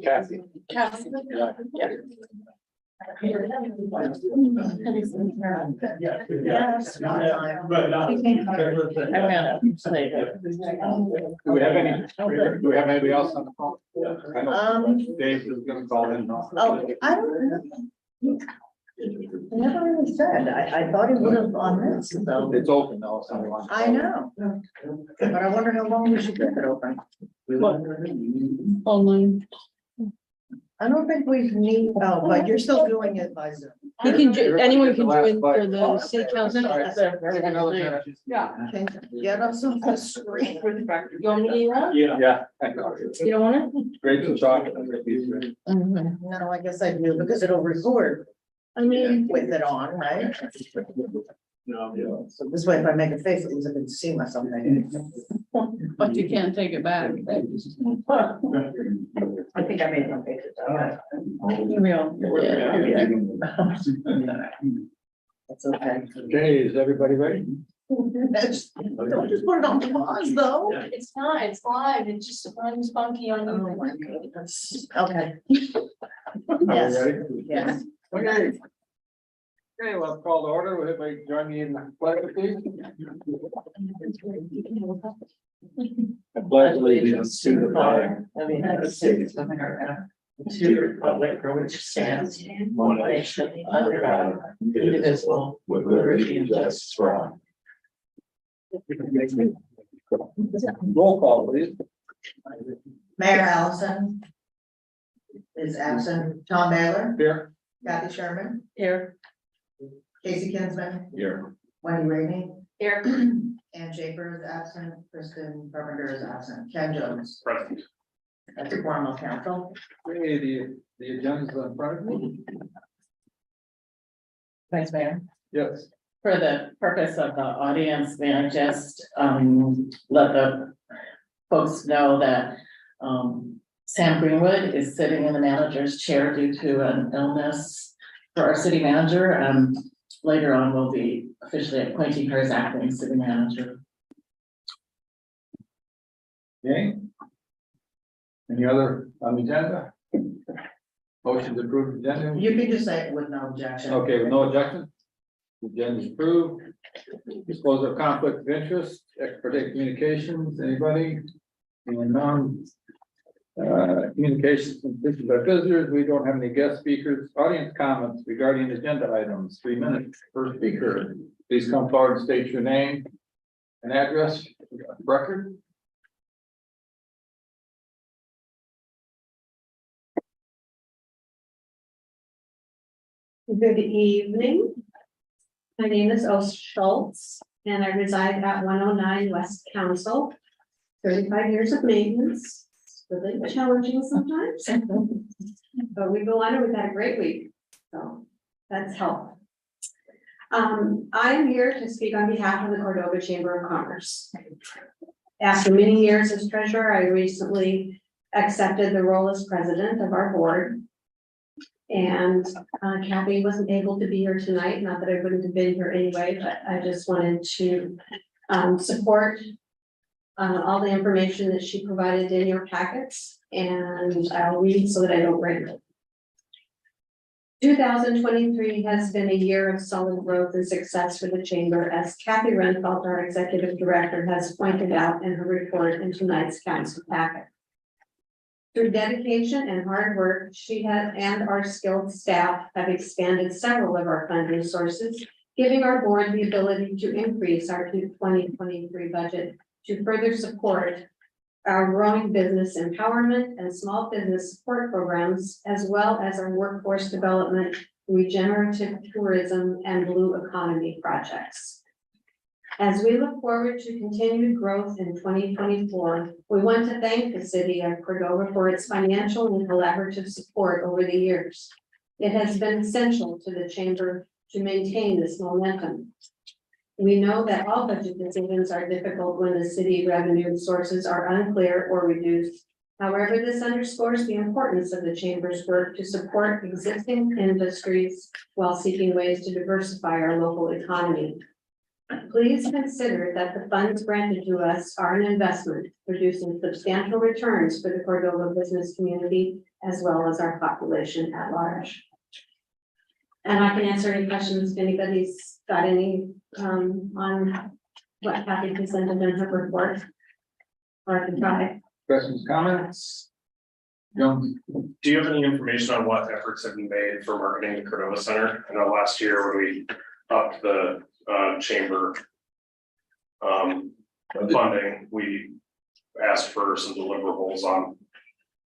Kathy. Kathy. Yeah. Yes. I'm gonna say that. Do we have anybody else on the phone? I know Dave is gonna call in. Oh, I don't know. Never really said. I thought he would have on this, though. It's open though, if somebody wants to I call. know. But I wonder how long we should keep it open. Online. I don't think we need, oh, but you're still doing it by Zoom. You can, anyone can join for Oh, the city council. Yeah. Okay, get us on the screen. You want me to do that? Yeah. You don't want it? Great to talk. No, I guess I do, because it'll record I mean, with it on, right? No. So this way, if I make a face, it was I can see myself. but you can't take it back. I think I made some faces. Real. That's okay. Okay, is everybody ready? Don't just put it on pause, though. It's not, it's live, it just runs funky on Oh, you. my goodness. Okay. Are we Yes, ready? yes. Okay. Okay, let's call the order. Will everybody join me in the pledge, please? I pledge allegiance to the flag of the United States of America, to the republic for which it stands, one nation, under God, indivisible, with liberty and justice for all. Roll call, please. Mayor Allison is absent. Tom Baylor, Here. Kathy Sherman, Here. Casey Kinsman, Here. Wendy Rainey, Here. Ann Schaefer is absent, Kristen Carpenter is absent, Ken Jones. Present. That's a formal council. Okay, the agenda's in front of me. Vice Mayor, Yes. for the purpose of the audience, may I just let the folks know that Sam Greenwood is sitting in the manager's chair due to an illness for our city manager, and later on we'll be officially appointing her as acting city manager. Okay. Any other on the agenda? Motion to approve the agenda? You can just say it with no objection. Okay, with no objection? The agenda is approved. Disclosure of conflict of interest, expert communications, anybody? And communications completed by visitors, we don't have any guest speakers, audience comments regarding agenda items, 3 minutes per speaker. Please come forward and state your name and address, record. Good evening. My name is Ost Schultz and I reside at 109 West Council. 35 years of maintenance, it's really challenging sometimes. But we go on and we've had a great week, so that's helpful. I'm here to speak on behalf of the Cordova Chamber of Commerce. After many years as treasurer, I recently accepted the role as president of our board. And Kathy wasn't able to be here tonight, not that I wouldn't have been here anyway, but I just wanted to support all the information that she provided in your packets, and I'll read so that I don't break it. 2023 has been a year of solid growth and success for the chamber, as Kathy Renfeld, our executive director, has pointed out in her report in tonight's council packet. Through dedication and hard work, she and our skilled staff have expanded several of our funding sources, giving our board the ability to increase our 2023 budget to further support our growing business empowerment and small business support programs, as well as our workforce development, regenerative tourism, and blue economy projects. As we look forward to continued growth in 2024, we want to thank the city of Cordova for its financial and collaborative support over the years. It has been essential to the chamber to maintain this momentum. We know that all budget decisions are difficult when the city revenue sources are unclear or reduced. However, this underscores the importance of the chamber's work to support existing industries while seeking ways to diversify our local economy. Please consider that the funds granted to us are an investment, producing substantial returns for the Cordova business community as well as our population at large. And I can answer any questions if anybody's got any on what Kathy presented in her report. Or I can try. Questions, comments? Jones? Do you have any information on what efforts have been made for marketing the Cordova Center? I know last year when we upped the chamber funding, we asked for some deliverables on,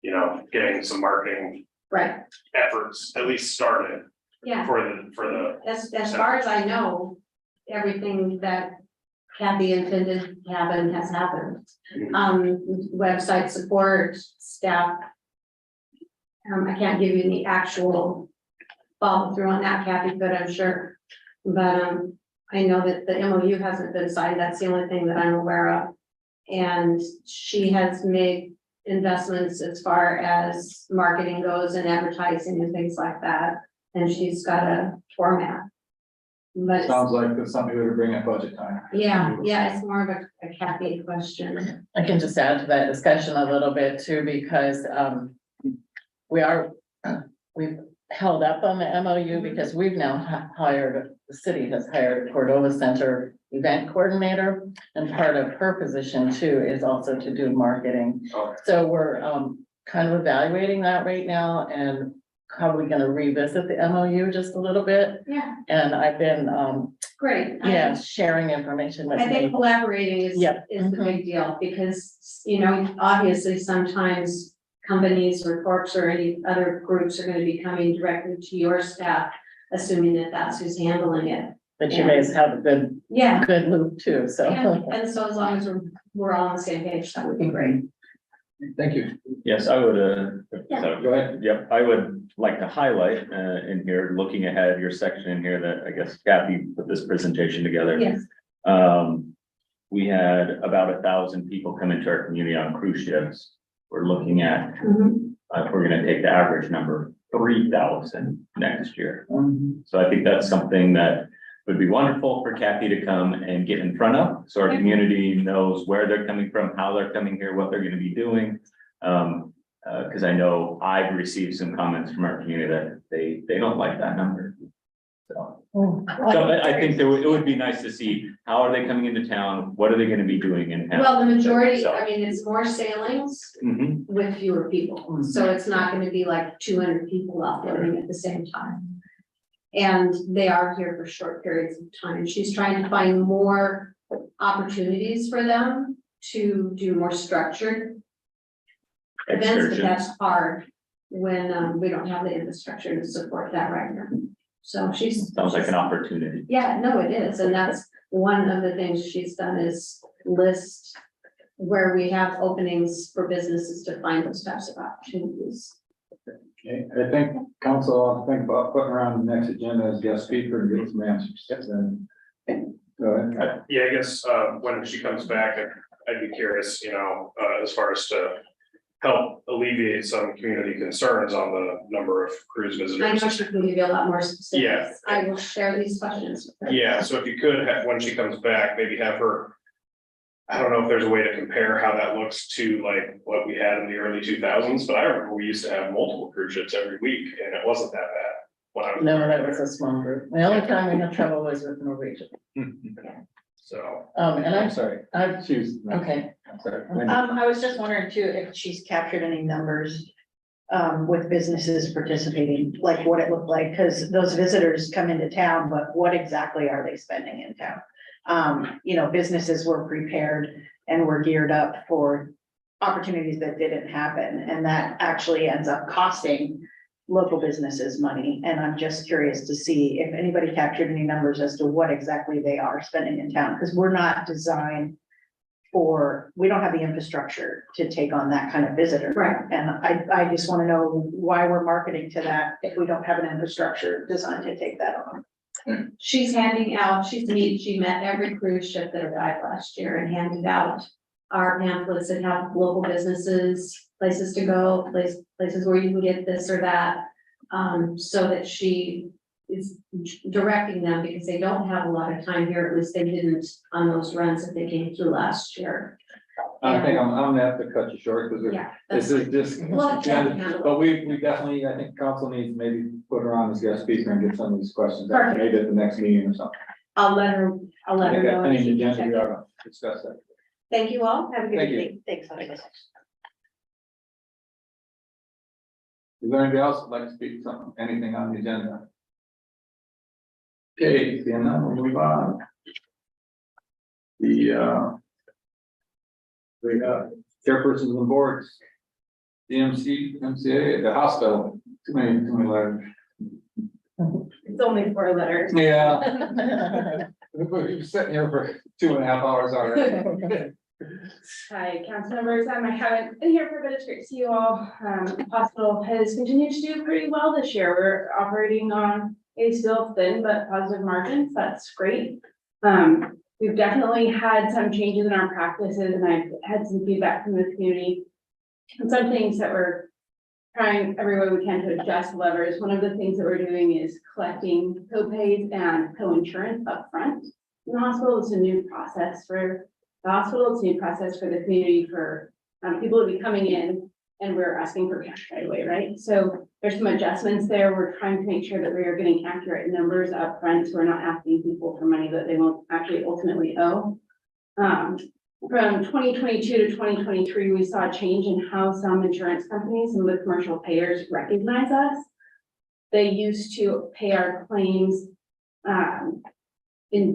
you know, getting some marketing Right, efforts at least started yeah, for the. as far as I know, everything that Kathy intended to happen has happened. Website support, staff. I can't give you the actual follow through on that, Kathy, but I'm sure. But I know that the MOU hasn't been signed. That's the only thing that I'm aware of. And she has made investments as far as marketing goes and advertising and things like that. And she's got a format. But Sounds like that's something we would bring at budget time. yeah, it's more of a Kathy question. I can just add to that discussion a little bit too, because we've held up on the MOU because we've now hired, the city has hired a Cordova Center event coordinator. And part of her position too is also to do marketing. Okay. So we're kind of evaluating that right now and probably gonna revisit the MOU just a little bit. Yeah, And I've been, great. sharing information with I think me. collaborating is Yep. the big deal, because, you know, obviously sometimes companies or corps or any other groups are gonna be coming directly to your staff, assuming that that's who's handling it. But you guys have a good Yeah, loop too, so. and so as long as we're all on the same page, that would be great. Thank you. Yes, I would, Yeah. so, Go ahead. yep, I would like to highlight, in here, looking ahead, your section in here that I guess Kathy put this presentation together. Yes, We had about 1,000 people come into our community on cruise ships. We're looking at, if we're gonna take the average number, 3,000 next year. So I think that's something that would be wonderful for Kathy to come and get in front of, so our community knows where they're coming from, how they're coming here, what they're gonna be doing. Cause I know I've received some comments from our community that they don't like that number. So I think it would be nice to see, how are they coming into town? What are they gonna be doing in town? well, the majority, So- I mean, it's more sailings Mhm. with fewer people, so it's not gonna be like 200 people offloading at the same time. And they are here for short periods of time. She's trying to find more opportunities for them to do more structured events, but Excursions. that's hard when we don't have the infrastructure to support that right now. So Sounds like an opportunity. yeah, no, it is, and that's one of the things she's done is list where we have openings for businesses to find those types of opportunities. Okay, I think council ought to think about putting around the next agenda as guest speaker and get some answers. Then, go ahead. Yeah, I guess, when she comes back, I'd be curious, you know, as far as to help alleviate some community concerns on the number of cruise I know visitors. she can give you a lot more specifics. Yeah. I will share these questions with her. Yeah, so if you could have, when she comes back, maybe have her. I don't know if there's a way to compare how that looks to like what we had in the early 2000s, but I remember we used to have multiple cruise ships every week and it wasn't that bad. When I was No, that was a small group. The only time we had trouble was with Norwegian. So, And I'm sorry. Choose. Okay. I'm sorry. I was just wondering too, if she's captured any numbers with businesses participating, like what it looked like, because those visitors come into town, but what exactly are they spending in town? You know, businesses were prepared and were geared up for opportunities that didn't happen, and that actually ends up costing local businesses money. And I'm just curious to see if anybody captured any numbers as to what exactly they are spending in town, because we're not designed for, we don't have the infrastructure to take on that kind of visitor. Right. And I just want to know why we're marketing to that if we don't have an infrastructure designed to take that on. She's handing out, she met every cruise ship that arrived last year and handed out our pamphlets that have local businesses, places to go, places where you can get this or that. So that she is directing them because they don't have a lot of time here, at least they didn't on those runs that they came through last year. I think I'm gonna have to cut you short because Yeah. this is just. Well, yeah. But we definitely, I think council needs maybe put her on as guest speaker and get some of these questions out, maybe at the next meeting or something. I'll let her I know. think I think the agenda, Check we it. ought to discuss that. Thank you all. Have a good Thank you. evening. Thanks, Alex. Is there anybody else who'd like to speak something, anything on the agenda? Okay, seeing none, we'll move on. We got chairpersons and boards. DMC, MCA, the hospital, too many letters. It's only 4 letters. Yeah. We've been sitting here for 2.5 hours already. Hi, council members. I haven't been here for a bit. It's great to see you all. Hospital has continued to do pretty well this year. We're operating on a still thin but positive margins. That's great. We've definitely had some changes in our practices, and I've had some feedback from the community. And some things that we're trying every way we can to adjust levers. One of the things that we're doing is collecting co-pays and co-insurance upfront in the hospital. It's a new process for the hospital. It's a new process for the community, for people to be coming in, and we're asking for cash right away, right? So there's some adjustments there. We're trying to make sure that we are getting accurate numbers upfront, so we're not asking people for money that they won't actually ultimately owe. From 2022 to 2023, we saw a change in how some insurance companies and the commercial payers recognize us. They used to pay our claims, and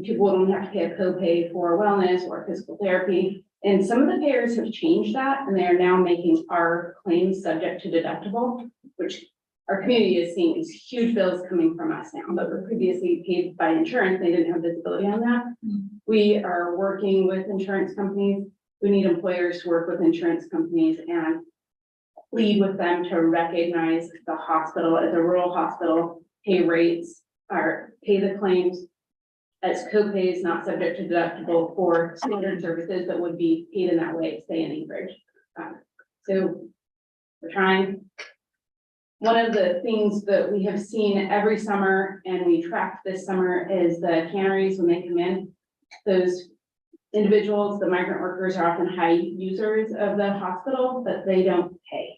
people don't have to pay a copay for wellness or physical therapy. And some of the payers have changed that, and they are now making our claims subject to deductible, which our community is seeing these huge bills coming from us now that were previously paid by insurance. They didn't have visibility on that. We are working with insurance companies. We need employers to work with insurance companies and lead with them to recognize the hospital as a rural hospital, pay rates, or pay the claims as co-pays, not subject to deductible for standard services that would be paid in that way, say in Anchorage. So we're trying. One of the things that we have seen every summer, and we tracked this summer, is the canneries when they come in. Those individuals, the migrant workers, are often high users of the hospital, but they don't pay.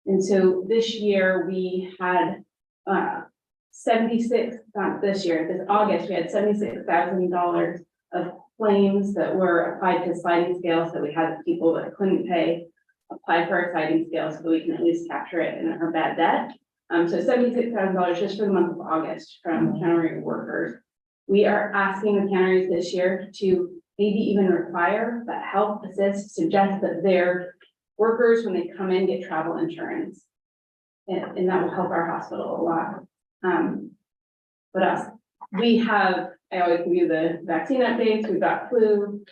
And so this year we had 76, not this year, this August, we had $76,000 of claims that were applied to sliding scales that we had people that couldn't pay apply for our sliding scale so that we can at least capture it in our bad debt. So $76,000 just for the month of August from cannery workers. We are asking the canneries this year to maybe even require that help assist, suggest that their workers, when they come in, get travel insurance. And that will help our hospital a lot. What else? We have, I always give you the vaccine updates. We've got flu,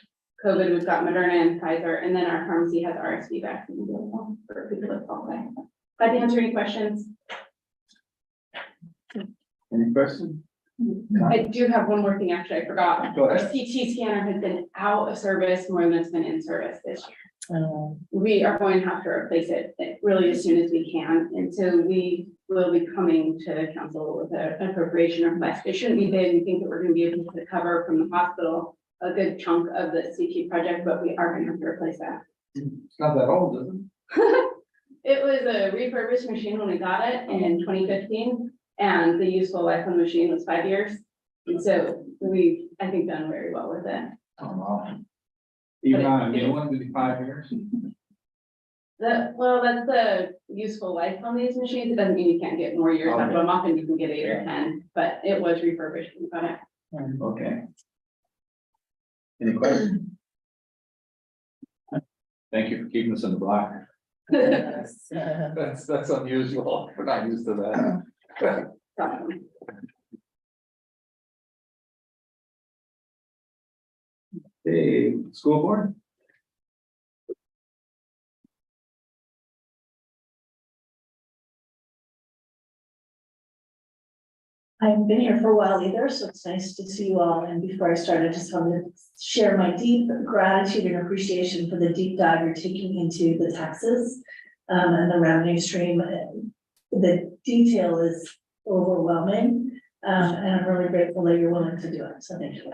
COVID, we've got Moderna and Pfizer, and then our pharmacy has RSV vaccine available for people that qualify. Glad to answer any questions. Any questions? I do have one more thing, actually, I forgot. Go Our ahead. CT scanner has been out of service more than it's been in service this year. We are going to have to replace it really as soon as we can, and so we will be coming to council with an appropriation request. It shouldn't be big. We think that we're going to be able to cover from the hospital a good chunk of the CT project, but we are going to have to replace that. It's not that old, is it? It was a refurbished machine when we got it in 2015, and the useful life on the machine was 5 years. And so we, I think, done very well with it. Oh, wow. Even on a new one, it'd be 5 years? Well, that's the useful life on these machines. It doesn't mean you can't get more years out of them. Often you can get 8 or 10, but it was refurbished when we got it. Okay. Any questions? Thank you for keeping us in the black. That's unusual. We're not used to that. Hey, school board? I haven't been here for a while either, so it's nice to see you all. And before I start, I just wanted to share my deep gratitude and appreciation for the deep dive you're taking into the taxes and the revenue stream. The detail is overwhelming. And I'm really grateful that you're willing to do it, so thank you.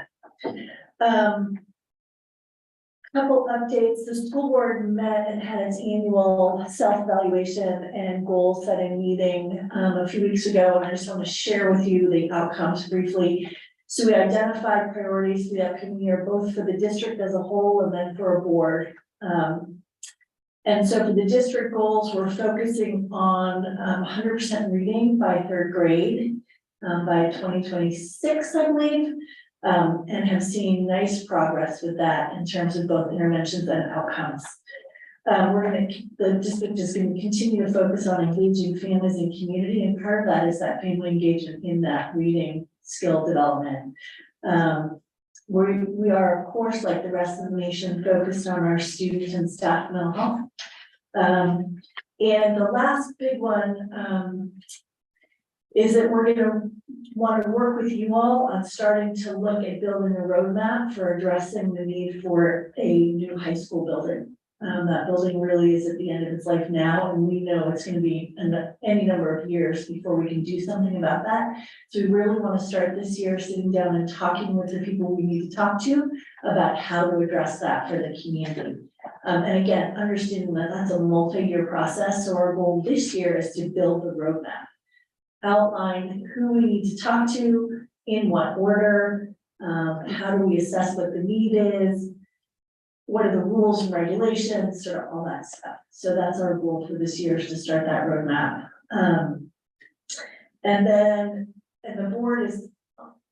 Couple updates, the school board met and had its annual self-evaluation and goal-setting meeting a few weeks ago, and I just want to share with you the outcomes briefly. So we identified priorities for the upcoming year, both for the district as a whole and then for a board. And so for the district goals, we're focusing on 100% reading by third grade by 2026, I believe. And have seen nice progress with that in terms of both interventions and outcomes. The district is going to continue to focus on engaging families and community, and part of that is that family engagement in that reading skill development. We are, of course, like the rest of the nation, focused on our student and staff mental health. And the last big one is that we're going to want to work with you all on starting to look at building a roadmap for addressing the need for a new high school building. That building really is at the end of its life now, and we know it's going to be any number of years before we can do something about that. So we really want to start this year sitting down and talking with the people we need to talk to about how to address that for the community. And again, understanding that that's a multi-year process. So our goal this year is to build the roadmap. Outline who we need to talk to, in what order, how do we assess what the need is, what are the rules and regulations, sort of all that stuff. So that's our goal for this year, is to start that roadmap. And the board is,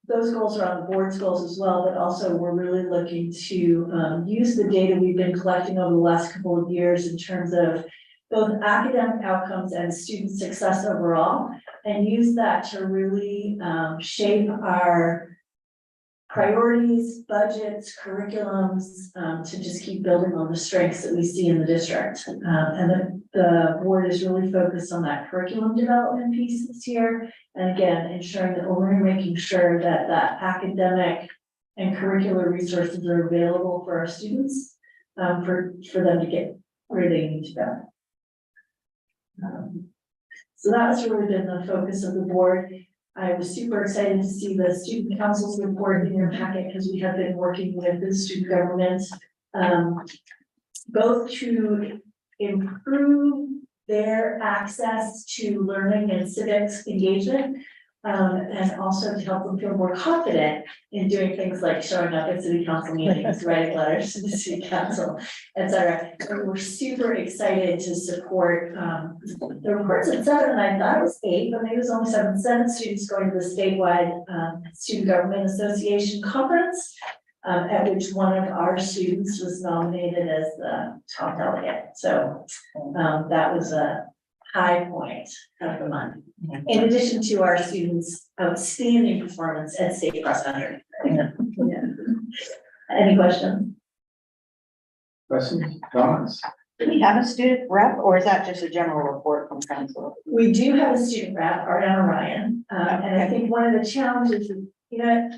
those goals are on the board's goals as well, but also we're really looking to use the data we've been collecting over the last couple of years in terms of both academic outcomes and student success overall, and use that to really shape our priorities, budgets, curriculums, to just keep building on the strengths that we see in the district. And the board is really focused on that curriculum development piece this year. And again, ensuring that we're making sure that that academic and curricular resources are available for our students, for them to get where they need to go. So that's really been the focus of the board. I was super excited to see the student council's report in your packet, because we have been working with the student government, both to improve their access to learning and civics engagement, and also to help them feel more confident in doing things like showing up at city council meetings, writing letters to the city council, et cetera. And we're super excited to support, the reports at 7, and I thought it was 8, but maybe it was only 7 students going to the statewide Student Government Association conference, at which one of our students was nominated as the top delegate. So that was a high point of the month, in addition to our students' outstanding performance at state cross country. Yeah. Any questions? Questions, comments? Do we have a student rep, or is that just a general report from council? We do have a student rep, Ariana Ryan, and I think one of the challenges is,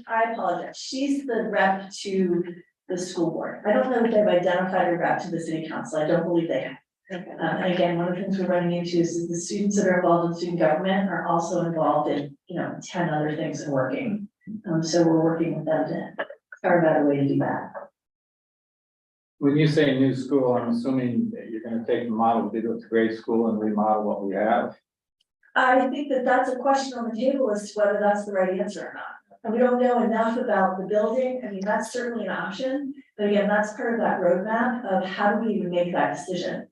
I apologize, she's the rep to the school board. I don't know if they've identified a rep to the city council. I don't believe they have. Okay. And again, one of the things we're running into is the students that are involved in student government are also involved in, 10 other things and working. So we're working with them to carve out a way to do that. When you say new school, I'm assuming that you're gonna take the model we did with grade school and remodel what we have. I think that that's a question on the table as to whether that's the right answer or not. And we don't know enough about the building. I mean, that's certainly an option, but again, that's part of that roadmap of how do we even make that decision?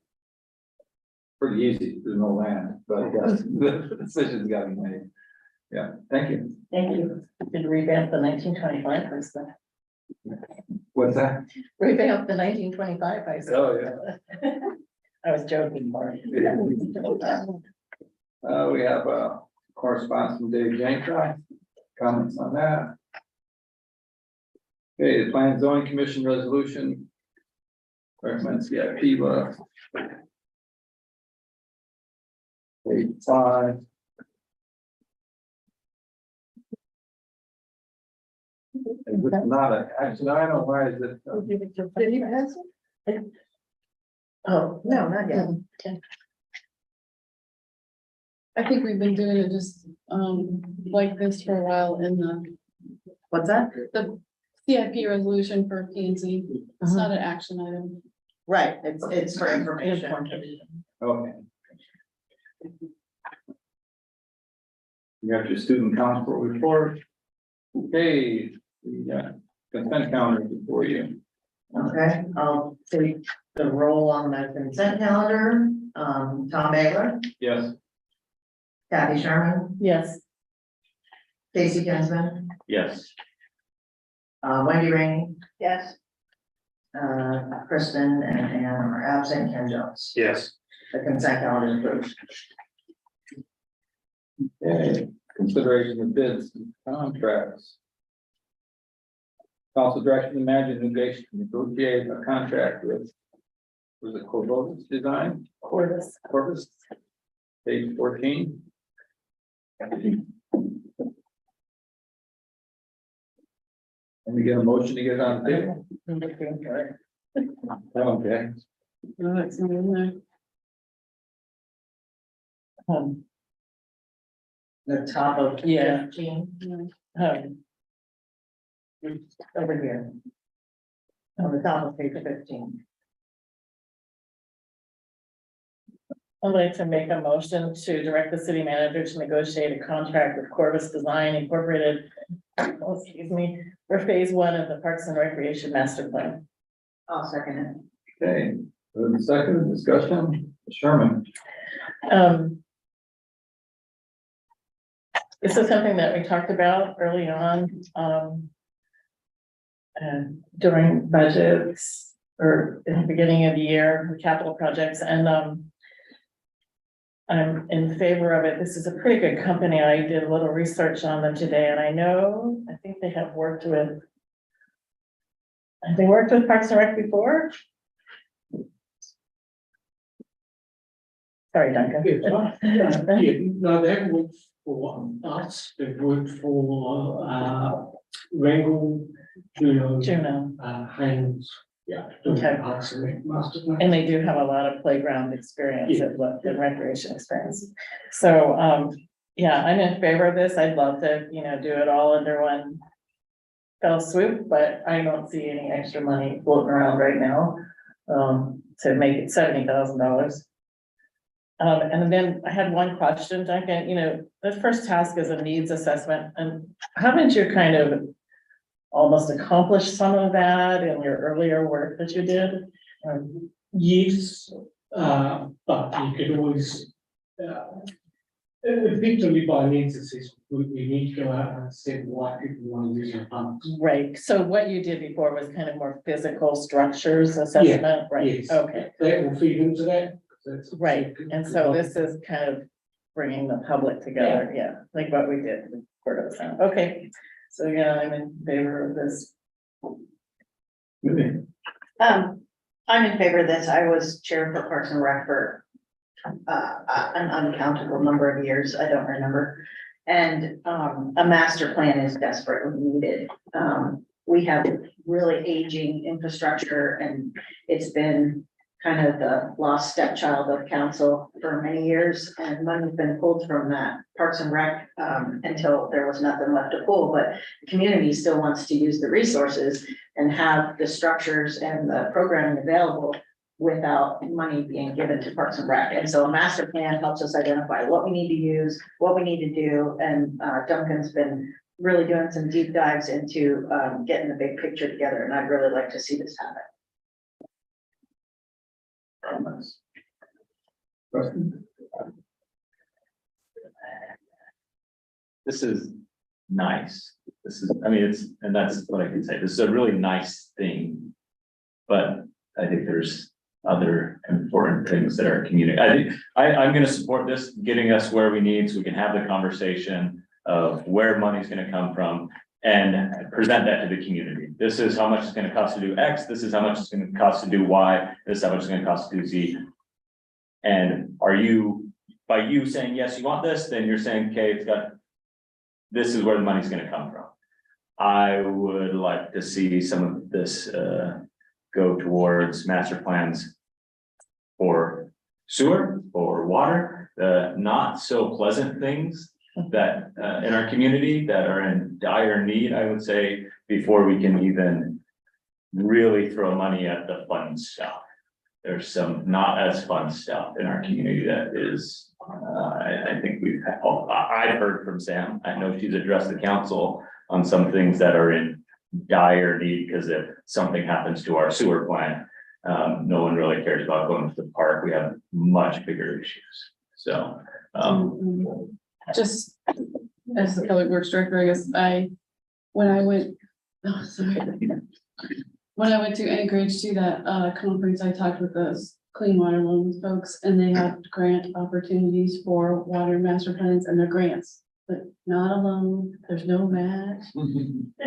Pretty easy, there's no land, but yes, the decision's gotta be made. Yeah, thank you. Thank you. You could revamp the 1925 high school. What's that? Revamp the 1925 high school. Oh, yeah. I was joking, Mark. We have correspondence from Dave Janka. Comments on that? Okay, the Plan and Zoning Commission resolution. Recommends CIP. Page 5. It's not a, actually, I don't know why is it. Did you pass it? Oh, no, not yet. Okay. I think we've been doing it just, like this for a while in What's that? the CIP resolution for P and Z. It's not an action item. Right, it's for information. Okay. You got your student council report. Okay, the consent calendar before you. Okay, I'll take the roll on the consent calendar. Tom Baylor, Yes. Kathy Sherman, Yes, Casey Kinsman, Yes, Wendy Rainey, Yes, Kristen and Ann are absent, Ken Jones. Yes. The consent calendar is approved. Okay, consideration of bids, and contracts. Council direction to manage and negotiate a contract with, was it Cordova Design? Corvus. Corvus, page 14. And we get a motion to get it on the table. Okay, No, that's not in there. The top of Yeah. 15, No. over here. On the top of page 15. I'd like to make a motion to direct the city manager to negotiate a contract with Corvus Design Incorporated. Excuse me, for phase 1 of the Parks and Recreation Master Plan. I'll second it. okay, the second discussion, Sherman. This is something that we talked about early on, and during budgets or in the beginning of the year, the capital projects, and, I'm in favor of it. This is a pretty good company. I did a little research on them today, and I think they have worked with. Have they worked with Parks and Rec before? Sorry, Duncan. No, they haven't worked for us, they've worked for, Wrangle, Juno, Juno, Haynes, yeah. Okay. Parks and Rec Master Plan. and they do have a lot of playground experience and recreation experience. So, yeah, I'm in favor of this. I'd love to, do it all under one fell swoop, but I don't see any extra money floating around right now, to make it $70,000. And then I had one question, Duncan, the first task is a needs assessment, and haven't you kind of almost accomplished some of that in your earlier work that you did? Yes, but you could always, effectively by needs assessment, we need to go out and say why people want to use our funds. Right, so what you did before was kind of more physical structures assessment, right? Yes. Okay, That will feed into that. That's- right, and so this is kind of bringing the public together, yeah, like what we did with Cordova. Okay, so yeah, I'm in favor of this. I'm in favor of this. I was chair for Parks and Rec for an uncountable number of years. I don't remember. And a master plan is desperately needed. We have really aging infrastructure, and it's been kind of the lost stepchild of council for many years, and money's been pulled from that Parks and Rec until there was nothing left to pull, but the community still wants to use the resources and have the structures and the programming available without money being given to Parks and Rec. And so a master plan helps us identify what we need to use, what we need to do, and Duncan's been really doing some deep dives into getting the big picture together, and I'd really like to see this happen. this is nice. And that's what I can say. This is a really nice thing. But I think there's other important things that are communicated. I'm gonna support this, getting us where we need so we can have the conversation of where money's gonna come from and present that to the community. This is how much it's gonna cost to do X, this is how much it's gonna cost to do Y, this is how much it's gonna cost to do Z. And by you saying, yes, you want this, then you're saying, okay, this is where the money's gonna come from. I would like to see some of this, go towards master plans for sewer or water, the not so pleasant things that, in our community that are in dire need, I would say, before we can even really throw money at the fun stuff. There's some not as fun stuff in our community that is, I think I've heard from Sam. I know she's addressed the council on some things that are in dire need, because if something happens to our sewer plant, no one really cares about going to the park. We have much bigger issues. So, Just as the public works director, I guess when I went to Anchorage to that conference, I talked with those clean water loans folks, and they have grant opportunities for water master plans, and they're grants, but not a loan. There's no match.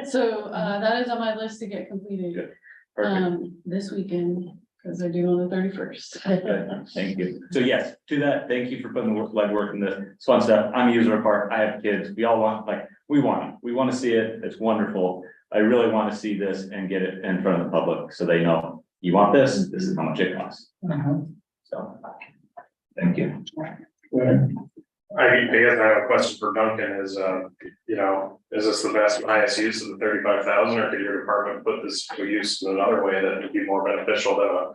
So that is on my list to get completed Good. Perfect. this weekend, because they're due on the 31st. Good. Thank you. So yes, to that, thank you for putting the legwork in this. It's fun stuff. I'm a user of park. I have kids. We all want, we want to see it. It's wonderful. I really want to see this and get it in front of the public so they know, you want this is how much it costs. So, thank you. I guess I have a question for Duncan is, is this the best, highest use of the 35,000, or could your department put this to use in another way that would be more beneficial than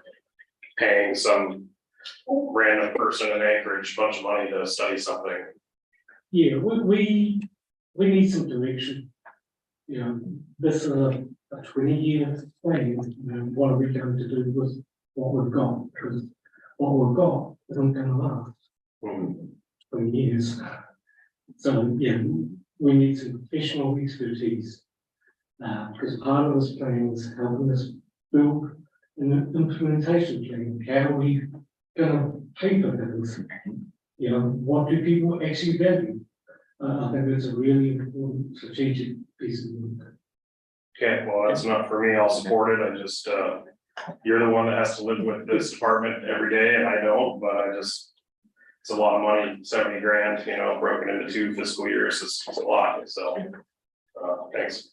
paying some random person in Anchorage a bunch of money to study something? Yeah, we need some direction. This is a 20-year plan, what are we going to do with what we've got? Because what we've got isn't gonna last 20 years. So, yeah, we need some professional expertise. Because part of this plan is helping us build an implementation plan. How are we gonna pay for things? What do people actually value? I think it's a really important strategic piece of work. Okay, well, that's not for me. I'll support it. I just, you're the one that has to live with this department every day, and I don't, but it's a lot of money, 70 grand, broken into 2 fiscal years is a lot, so, thanks.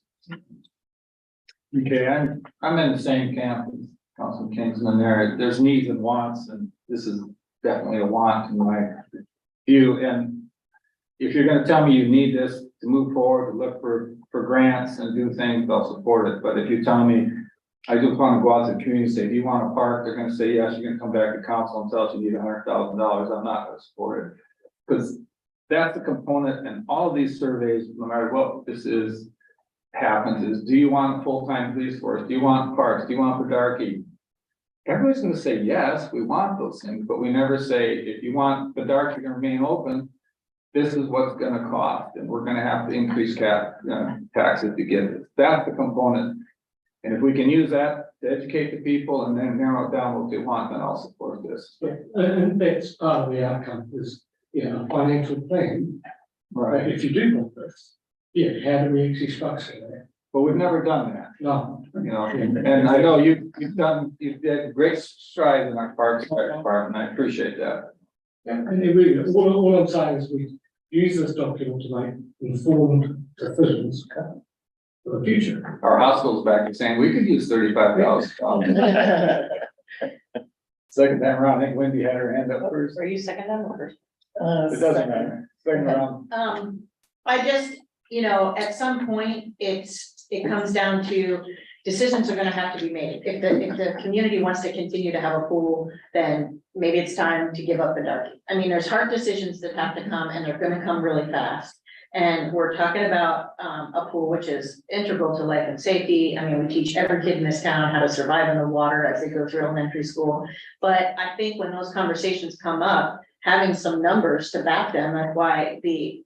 Okay, I'm in the same camp as Councilman Kingsman there. There's needs and wants, and this is definitely a want in my view. And if you're gonna tell me you need this to move forward, to look for grants and do things, I'll support it. But if you tell me, I just wanna go out to the community and say, do you want a park? They're gonna say, yes, you're gonna come back to council and tell us you need $100,000. I'm not gonna support it. Because that's a component in all of these surveys, no matter what this is, happens is, do you want a full-time police force? Do you want parks? Do you want Bedarkie? Everybody's gonna say, yes, we want those things, but we never say, if you want Bedarkie to remain open, this is what's gonna cost, and we're gonna have to increase taxes to get it. That's the component. And if we can use that to educate the people and then narrow it down what they want, then I'll support this. And that's part of the outcome is, a financial plan. Right. If you do want this, how do we actually structure that? But we've never done that. No. And I know you've did great strides in our parks department. I appreciate that. And it really, all I'm saying is we use this document to make informed decisions for the future. Our hospital's back and saying we could use 35,000. Second time around, I think Wendy had her hand up first. Are you second them or first? It doesn't matter. Second round. I just, at some point, it comes down to decisions are gonna have to be made. If the community wants to continue to have a pool, then maybe it's time to give up the darkie. I mean, there's hard decisions that have to come, and they're gonna come really fast. And we're talking about a pool which is integral to life and safety. I mean, we teach every kid in this town how to survive in the water as they go through elementary school. But I think when those conversations come up, having some numbers to back them, that's why the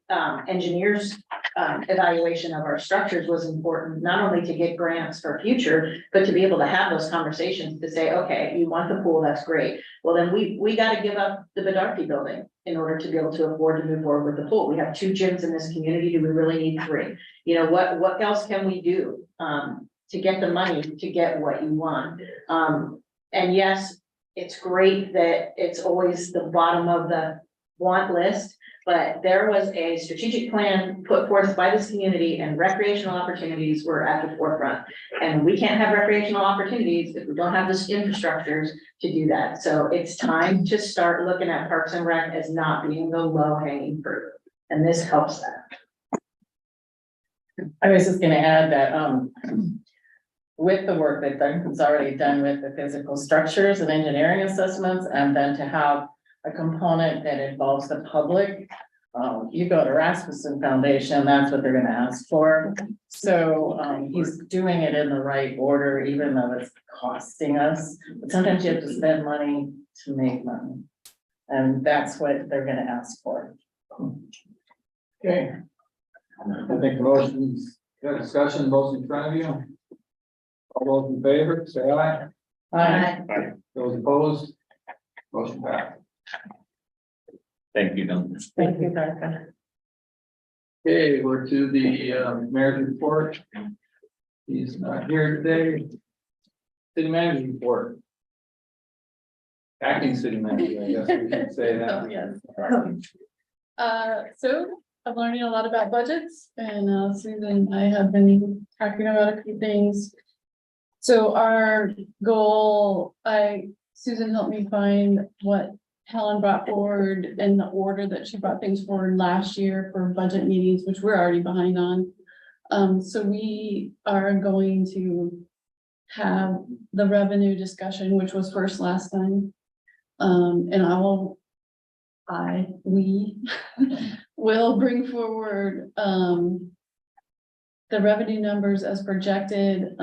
engineers evaluation of our structures was important, not only to get grants for future, but to be able to have those conversations to say, okay, you want the pool, that's great. Well, then we got to give up the Bedarkie building in order to be able to afford to move forward with the pool. We have 2 gyms in this community. Do we really need 3? What else can we do to get the money to get what you want? And yes, it's great that it's always the bottom of the want list, but there was a strategic plan put forth by this community and recreational opportunities were at the forefront. And we can't have recreational opportunities if we don't have the infrastructures to do that. So it's time to start looking at Parks and Rec as not being the low hanging fruit. And this helps that. I was just gonna add that, with the work that Duncan's already done with the physical structures and engineering assessments, and then to have a component that involves the public. You go to Rasmussen Foundation, that's what they're gonna ask for. So, he's doing it in the right order, even though it's costing us. But sometimes you have to spend money to make money. And that's what they're gonna ask for. Okay. I think the motion's, got discussion, motion in front of you. All those in favor, say aye. Those opposed? Motion passed. Thank you, Duncan. Thank you, Duncan. Okay, we're to the mayor's report. He's not here today. City manager's report. Acting city manager, I guess we should say Oh, that. yes. So I'm learning a lot about budgets, and Susan and I have been talking about a few things. So our goal, Susan helped me find what Helen brought forward in the order that she brought things forward last year for budget meetings, which we're already behind on. So we are going to have the revenue discussion, which was first last time. And we will bring forward, the revenue numbers as projected,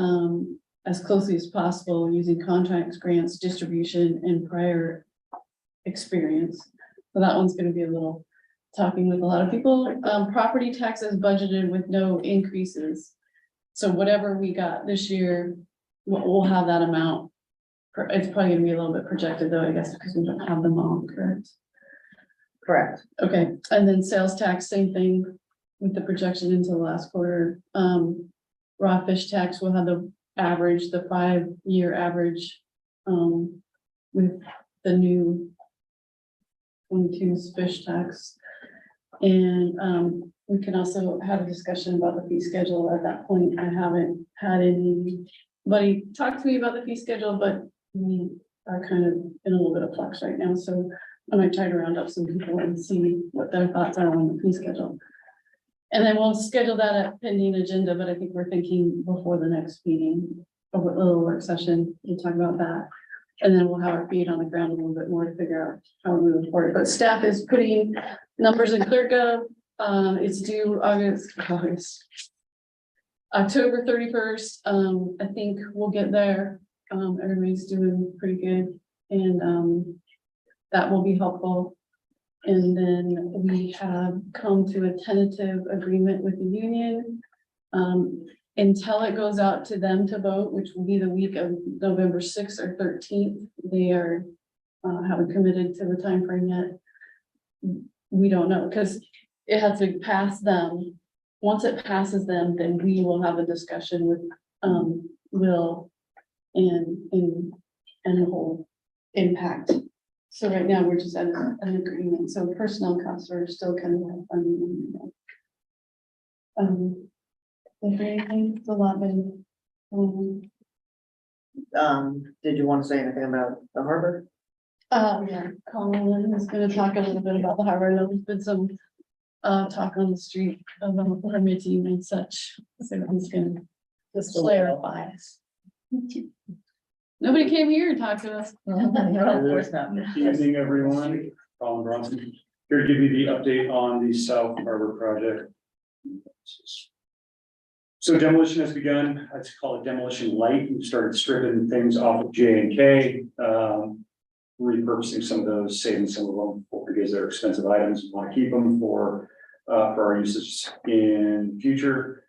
as closely as possible using contracts, grants, distribution, and prior experience. So that one's gonna be a little talking with a lot of people. Property taxes budgeted with no increases. So whatever we got this year, we'll have that amount. It's probably gonna be a little bit projected though, I guess, because we don't have them all, correct? Correct. Okay, and then sales tax, same thing with the projection into the last quarter. Raw fish tax will have the average, the 5-year average, with the new 22's fish tax. And, we can also have a discussion about the fee schedule at that point. I haven't had anybody talk to me about the fee schedule, but we are kind of in a little bit of flux right now, so I might try to round up some people and see what their thoughts are on the fee schedule. And then we'll schedule that at pending agenda, but I think we're thinking before the next meeting, a little work session, we'll talk about that. And then we'll have our feet on the ground a little bit more to figure out how we move forward. But staff is putting numbers in ClearGov. It's due October 31st. I think we'll get there. Everybody's doing pretty good, and that will be helpful. And then we have come to a tentative agreement with the union. Until it goes out to them to vote, which will be the week of November 6th or 13th, they are haven't committed to the time frame yet. We don't know, because it has to pass them. Once it passes them, then we will have a discussion with Will and the whole impact. So right now, we're just at an agreement, so personnel costs are still kind of unknown. Is there anything? It's a lot been. Did you want to say anything about the harbor? Yeah, Colin is gonna talk a little bit about the harbor. I know there's been some talk on the street about permitting and such, so he's gonna just clarify. Nobody came here and talked to us. Of course not. Good evening, everyone. Colin Bronson, here to give you the update on the South Harbor project. So demolition has begun. I'd call it demolition light. We started stripping things off of J and K, repurposing some of those, saving some of them because they're expensive items. We want to keep them for our usage in future.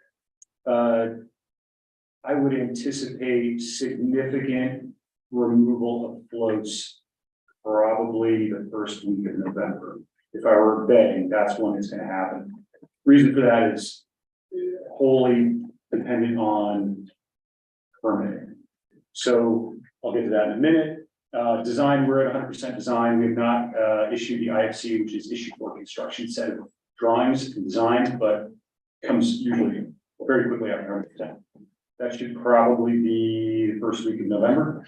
I would anticipate significant removal of floats probably the first week of November. If I were betting, that's when it's going to happen. Reason for that is wholly dependent on permitting. So I'll get to that in a minute. Design, we're at 100% design. We have not issued the IFC, which is issued for construction set of drawings and design, but comes usually very quickly after 100%. That should probably be the first week of November.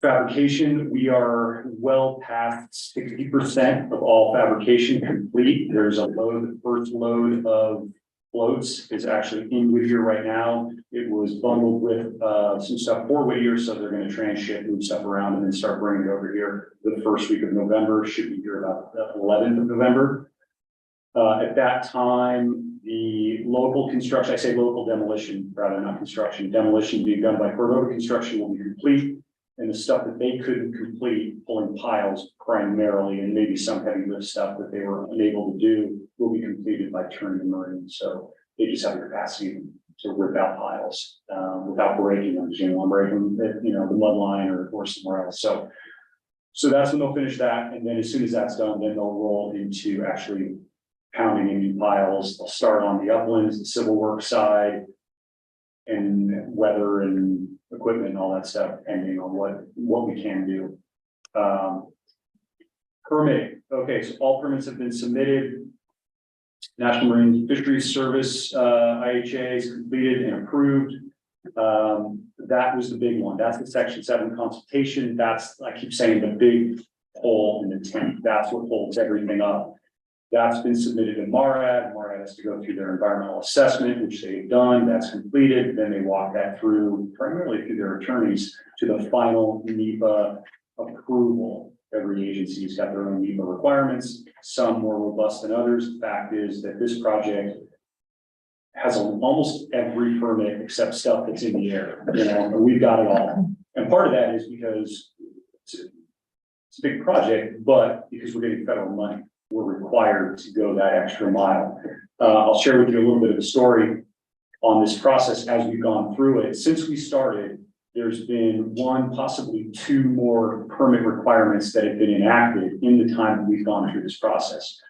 Fabrication, we are well past 60% of all fabrication complete. There's a load, the first load of floats is actually in Whittier right now. It was bundled with some stuff for Whittier, so they're going to transship, move stuff around, and then start bringing it over here. The first week of November, should be here about the 11th of November. At that time, the local construction, I say local demolition, rather not construction, demolition being done by Cordova Construction will be complete. And the stuff that they couldn't complete, pulling piles primarily, and maybe some heavy lift stuff that they were unable to do, will be completed by Turn and Marine. So they just have the capacity to rip out piles without breaking them, breaking the mud line or somewhere else. So that's when they'll finish that, and then as soon as that's done, then they'll roll into actually pounding in new piles. They'll start on the uplands, the civil works side, and weather and equipment and all that stuff, depending on what we can do. Permit. Okay, so all permits have been submitted. National Marine Fisheries Service, IHA is completed and approved. That was the big one. That's the Section 7 consultation. That's, I keep saying, the big hole in the tent. That's what holds everything up. That's been submitted to MARAD. MARAD has to go through their environmental assessment, which they've done. That's completed. Then they walk that through, primarily through their attorneys, to the final NEPA approval. Every agency's got their own NEPA requirements, some more robust than others. The fact is that this project has almost every permit except stuff that's in the air, and we've got it all. And part of that is because it's a big project, but because we're getting federal money, we're required to go that extra mile. I'll share with you a little bit of a story on this process as we've gone through it. Since we started, there's been one, possibly two more permit requirements that have been enacted in the time that we've gone through this process.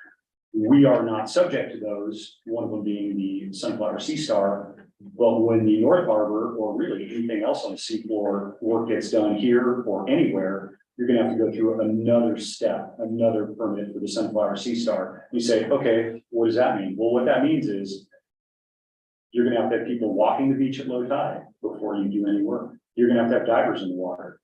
We are not subject to those, one of them being the Sunflower Sea Star, but when the North Harbor, or really anything else on the seafloor, work gets done here or anywhere, you're gonna have to go through another step, another permit for the Sunflower Sea Star. You say, okay, what does that mean? Well, what that means is you're gonna have to have people walking the beach at low tide before you do any work. You're gonna have divers in the water,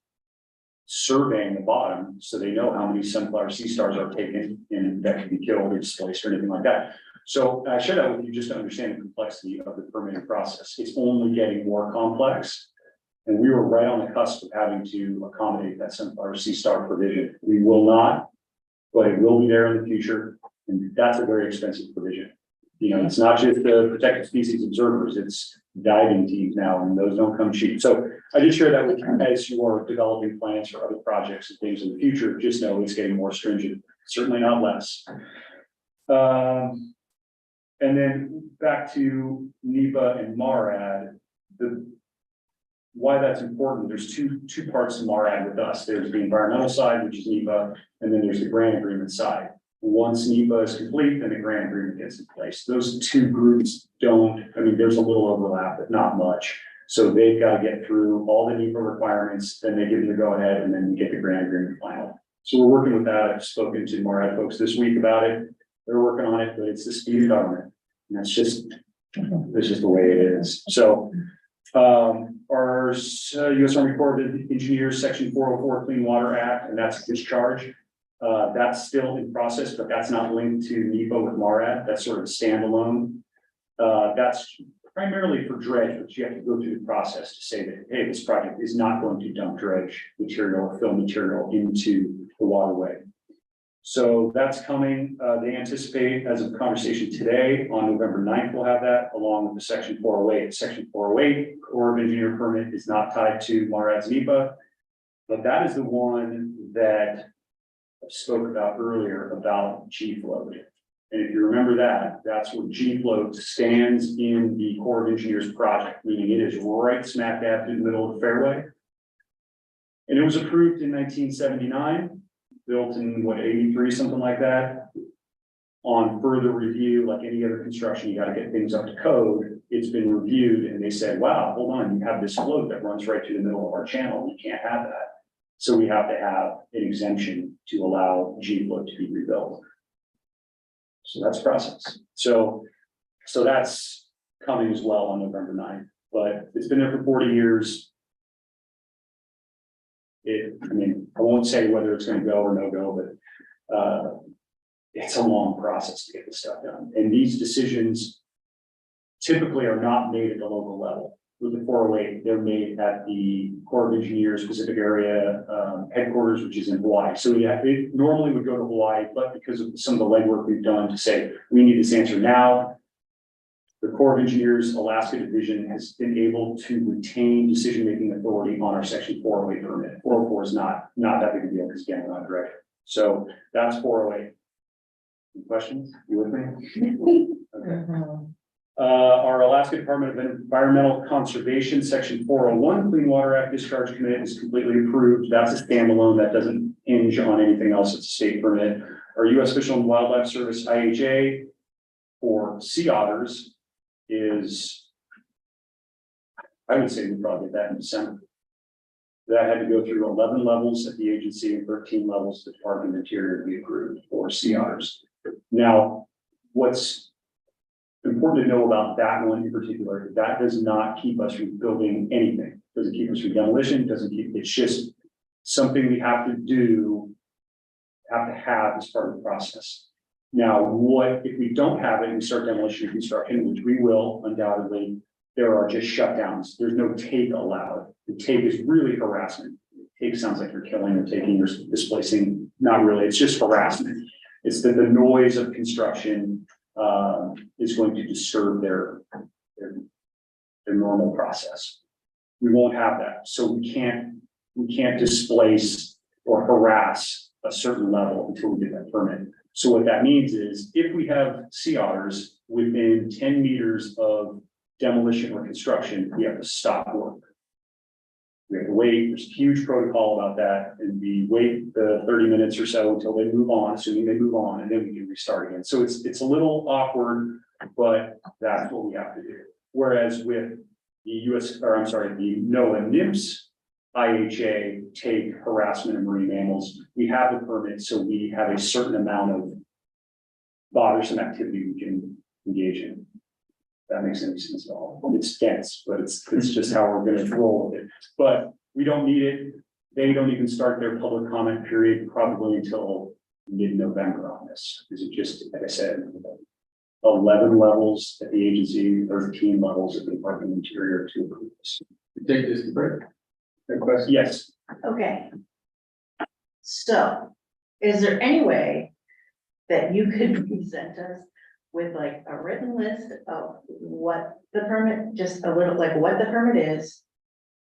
surveying the bottom so they know how many Sunflower Sea Stars are taken and that can be killed or displaced or anything like that. So I share that with you just to understand the complexity of the permitting process. It's only getting more complex. And we were right on the cusp of having to accommodate that Sunflower Sea Star provision. We will not, but it will be there in the future. And that's a very expensive provision. It's not just the protected species observers, it's diving teams now, and those don't come cheap. So I just share that with you as you are developing plans for other projects and things in the future. Just know it's getting more stringent, certainly not less. And then back to NEPA and MARAD, why that's important, there's two parts to MARAD with us. There's the environmental side, which is NEPA, and then there's the grant agreement side. Once NEPA is complete, then the grant agreement gets in place. Those two groups there's a little overlap, but not much. So they've got to get through all the NEPA requirements, then they give them the go ahead, and then you get the grant agreement final. So we're working with that. I've spoken to MARAD folks this week about it. They're working on it, but it's the speed of government. And that's just the way it is. So our U.S. Army Corps of Engineers Section 404 Clean Water Act, and that's a discharge. That's still in process, but that's not linked to NEPA with MARAD. That's sort of standalone. That's primarily for dredge, but you have to go through the process to say that, hey, this project is not going to dump dredge material or fill material into the waterway. So that's coming. They anticipate, as of conversation today, on November 9th, we'll have that along with the Section 408. Section 408 Corps of Engineer permit is not tied to MARAD's NEPA, but that is the one that I spoke about earlier about G-float. And if you remember that, that's where G-float stands in the Corps of Engineers project, meaning it is right smack dab in the middle of the fairway. And it was approved in 1979, built in 83, something like that. On further review, like any other construction, you got to get things up to code. it's been reviewed and they said, wow, hold on, you have this float that runs right through the middle of our channel. We can't have that. So we have to have an exemption to allow G float to be rebuilt. So that's process. So that's coming as well on November 9th, but it's been there for 40 years. I mean, I won't say whether it's gonna go or no go, but it's a long process to get this stuff done. And these decisions typically are not made at the local level. With the 408, they're made at the Corps of Engineers Pacific Area headquarters, which is in Hawaii. So yeah, it normally would go to Hawaii, but because of some of the legwork we've done to say, we need this answer now, the Corps of Engineers Alaska Division has been able to retain decision-making authority on our Section 408 permit. 404 is not that big a deal because again, we're not directed. So that's 408. Any questions? You with me? Okay. Our Alaska Department of Environmental Conservation, Section 401 Clean Water Act Discharge Commit is completely approved. That's a standalone that doesn't hinge on anything else. It's a state permit. Our U.S. Fish and Wildlife Service IHA for sea otters is, I would say we probably get that in December. That had to go through 11 levels at the agency and 13 levels at the Department of Interior to be approved for sea otters. Now, what's important to know about that one in particular, that does not keep us from building anything. Doesn't keep us from demolition, it's just something we have to do, have to have as part of the process. Now, what if we don't have it and we start demolition and construction, which we will undoubtedly, there are just shutdowns. There's no take allowed. The take is really harassment. Take sounds like you're killing or taking or displacing. Not really, it's just harassment. It's that the noise of construction is going to disturb their normal process. We won't have that. So we can't displace or harass a certain level until we get that permit. So what that means is if we have sea otters within 10 meters of demolition or construction, we have to stop work. We have to wait. There's a huge protocol about that. And we wait the 30 minutes or so until they move on, assuming they move on, and then we can restart again. So it's a little awkward, but that's what we have to do. Whereas with the the NOAA NIMS IHA take harassment of marine mammals, we have the permit, so we have a certain amount of bothersome activity we can engage in. That makes any sense at all. It's dense, but it's just how we're gonna roll with it. But we don't need it. They don't even start their public comment period probably until mid-November on this. Because it just, like I said, 11 levels at the agency, 13 levels at the Department of Interior to approve this. Take this to break. Good question. Yes. Okay. So, is there any way that you could present us with like a written list of what the permit, just a little, like what the permit is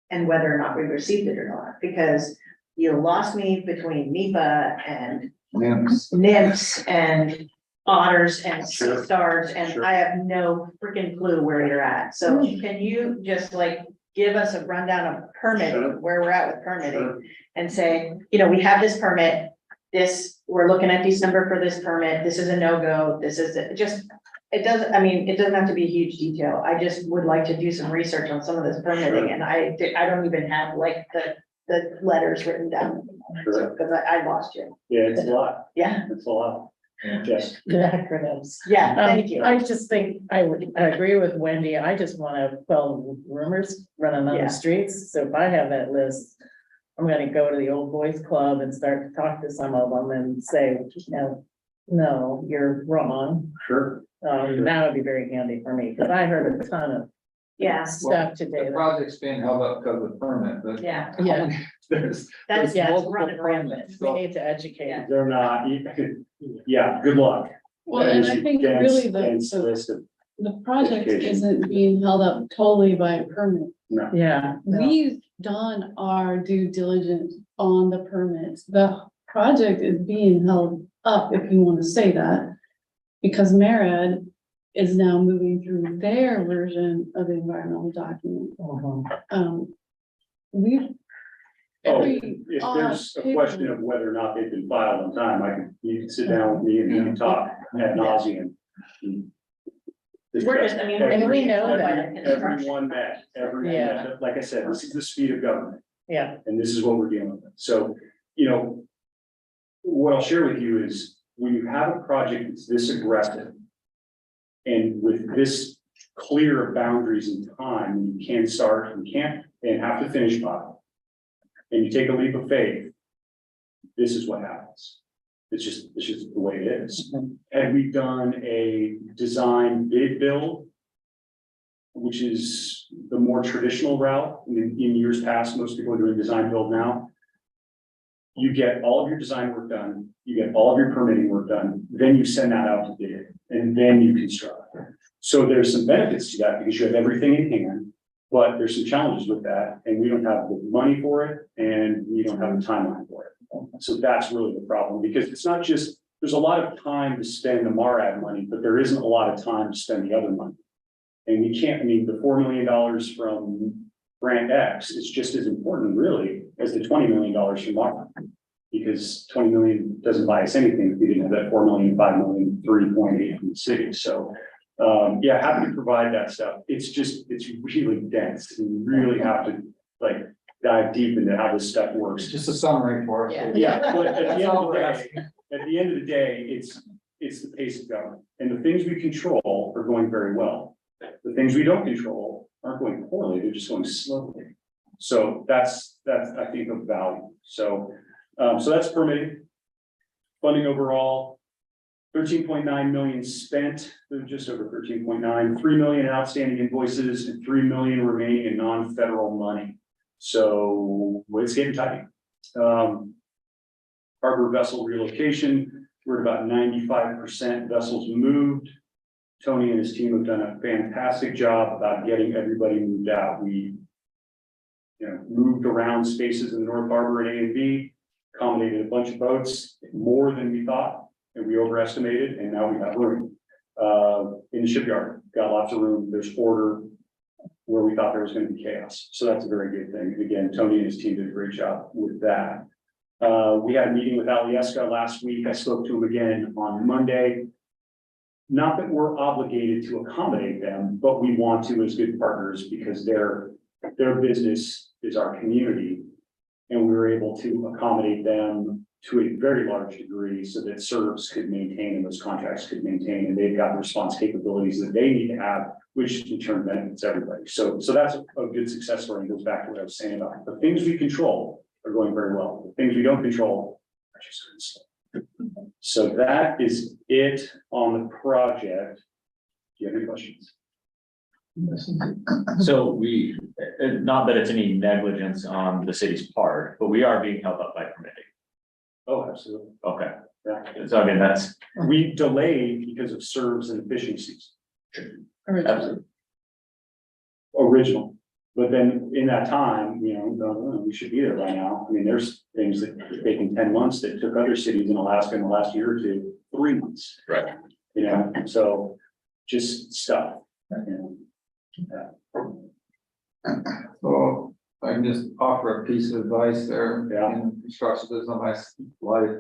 and whether or not we received it or not? Because you lost me between NEPA and nymphs and otters and sea stars, and I have no freaking clue where you're at. So can you just like give us a rundown of permitting, where we're at with permitting, and say, you know, we have this permit, this, we're looking at December for this permit, this is a no-go, this is just, it doesn't, I mean, it doesn't have to be huge detail. I just would like to do some research on some of this permitting, and I don't even have like the letters written down. Because I lost you. Yeah, it's a lot. Yeah. It's a lot. Yes. The acronyms. Yeah, thank you. I just think I agree with Wendy. I just want to quell rumors running on Yeah. the streets. So if I have that list, I'm gonna go to the old boys club and start to talk to some of them and say, no, you're wrong. Sure. That would be very handy for me, because I heard a ton of Yeah, stuff today. The project's being held up because of the permit, but. yeah. Yeah, There's That's, yeah, it's multiple running rampant. permits, we so- need to educate. They're not, yeah, good luck. Well, That and is I a think dense, really dense the list of, project education. isn't being held up totally by a permit. Yeah. We've done our due diligence on the permits. The project is being held up, if you want to say that, because MARAD is now moving through their version of the environmental document. We've. oh, every if there's a question of whether or not they've been filed on time, you can sit down with me and we can talk ad nauseum. We're just, I mean, and we know that. Everyone met, Yeah. met. Like I said, this is the speed of government. Yeah. And this is what we're dealing with. So, what I'll share with you is when you have a project that's this aggressive and with this clear of boundaries in time, you can start, you can't, and have to finish by. And you take a leap of faith, this is what happens. It's just the way it is. Had we done a design bid build, which is the more traditional route, in years past, most people are doing design build now. You get all of your design work done, you get all of your permitting work done, then you send that out to bid, and then you construct. So there's some benefits to that because you have everything in hand, but there's some challenges with that, and we don't have the money for it, and we don't have the timeline for it. So that's really the problem, because it's not just, there's a lot of time to spend the MARAD money, but there isn't a lot of time to spend the other money. And we can't, I mean, the $4 million from Grant X is just as important really as the $20 million from MARA. Because 20 million doesn't buy us anything if we didn't have that 4 million, 5 million, 3.8 from the city. So, yeah, happy to provide that stuff. It's really dense. You really have to like dive deep into how this stuff works. Just a summary for us. Yeah, but at the end of the day, it's the pace of government, and the things we control are going very well. The things we don't control aren't going poorly, they're just going slowly. So that's I think of value. So that's permitting. Funding overall, 13.9 million spent, just over 13.9, 3 million in outstanding invoices and 3 million remaining in non-federal money. So it's getting tight. Harbor vessel relocation, we're at about 95% vessels moved. Tony and his team have done a fantastic job about getting everybody moved out. We, moved around spaces in the North Harbor at A and B, accommodated a bunch of boats, more than we thought, and we overestimated, and now we have room. In the shipyard, got lots of room, there's order where we thought there was going to be chaos. So that's a very good thing. Again, Tony and his team did a great job with that. We had a meeting with Alieska last week. I spoke to him again on Monday. Not that we're obligated to accommodate them, but we want to as good partners because their business is our community. And we were able to accommodate them to a very large degree so that service could maintain and those contracts could maintain, and they've got the response capabilities that they need to have, which in turn benefits everybody. So that's a good success story and goes back to what I was saying about the things we control are going very well. The things we don't control are just going slow. So that is it on the project. Do you have any questions? So we, not that it's any negligence on the city's part, but we are being held up by permitting. Oh, absolutely. Okay, Yeah. so I mean, that's We delayed because of serves and efficiencies. absolutely. Original, but then in that time, we should be there by now. I mean, there's things that have taken 10 months that took other cities in Alaska in the last year or two, 3 months. Right. So just stuff. So I can just offer a piece of advice there. Yeah. In construction business of my life.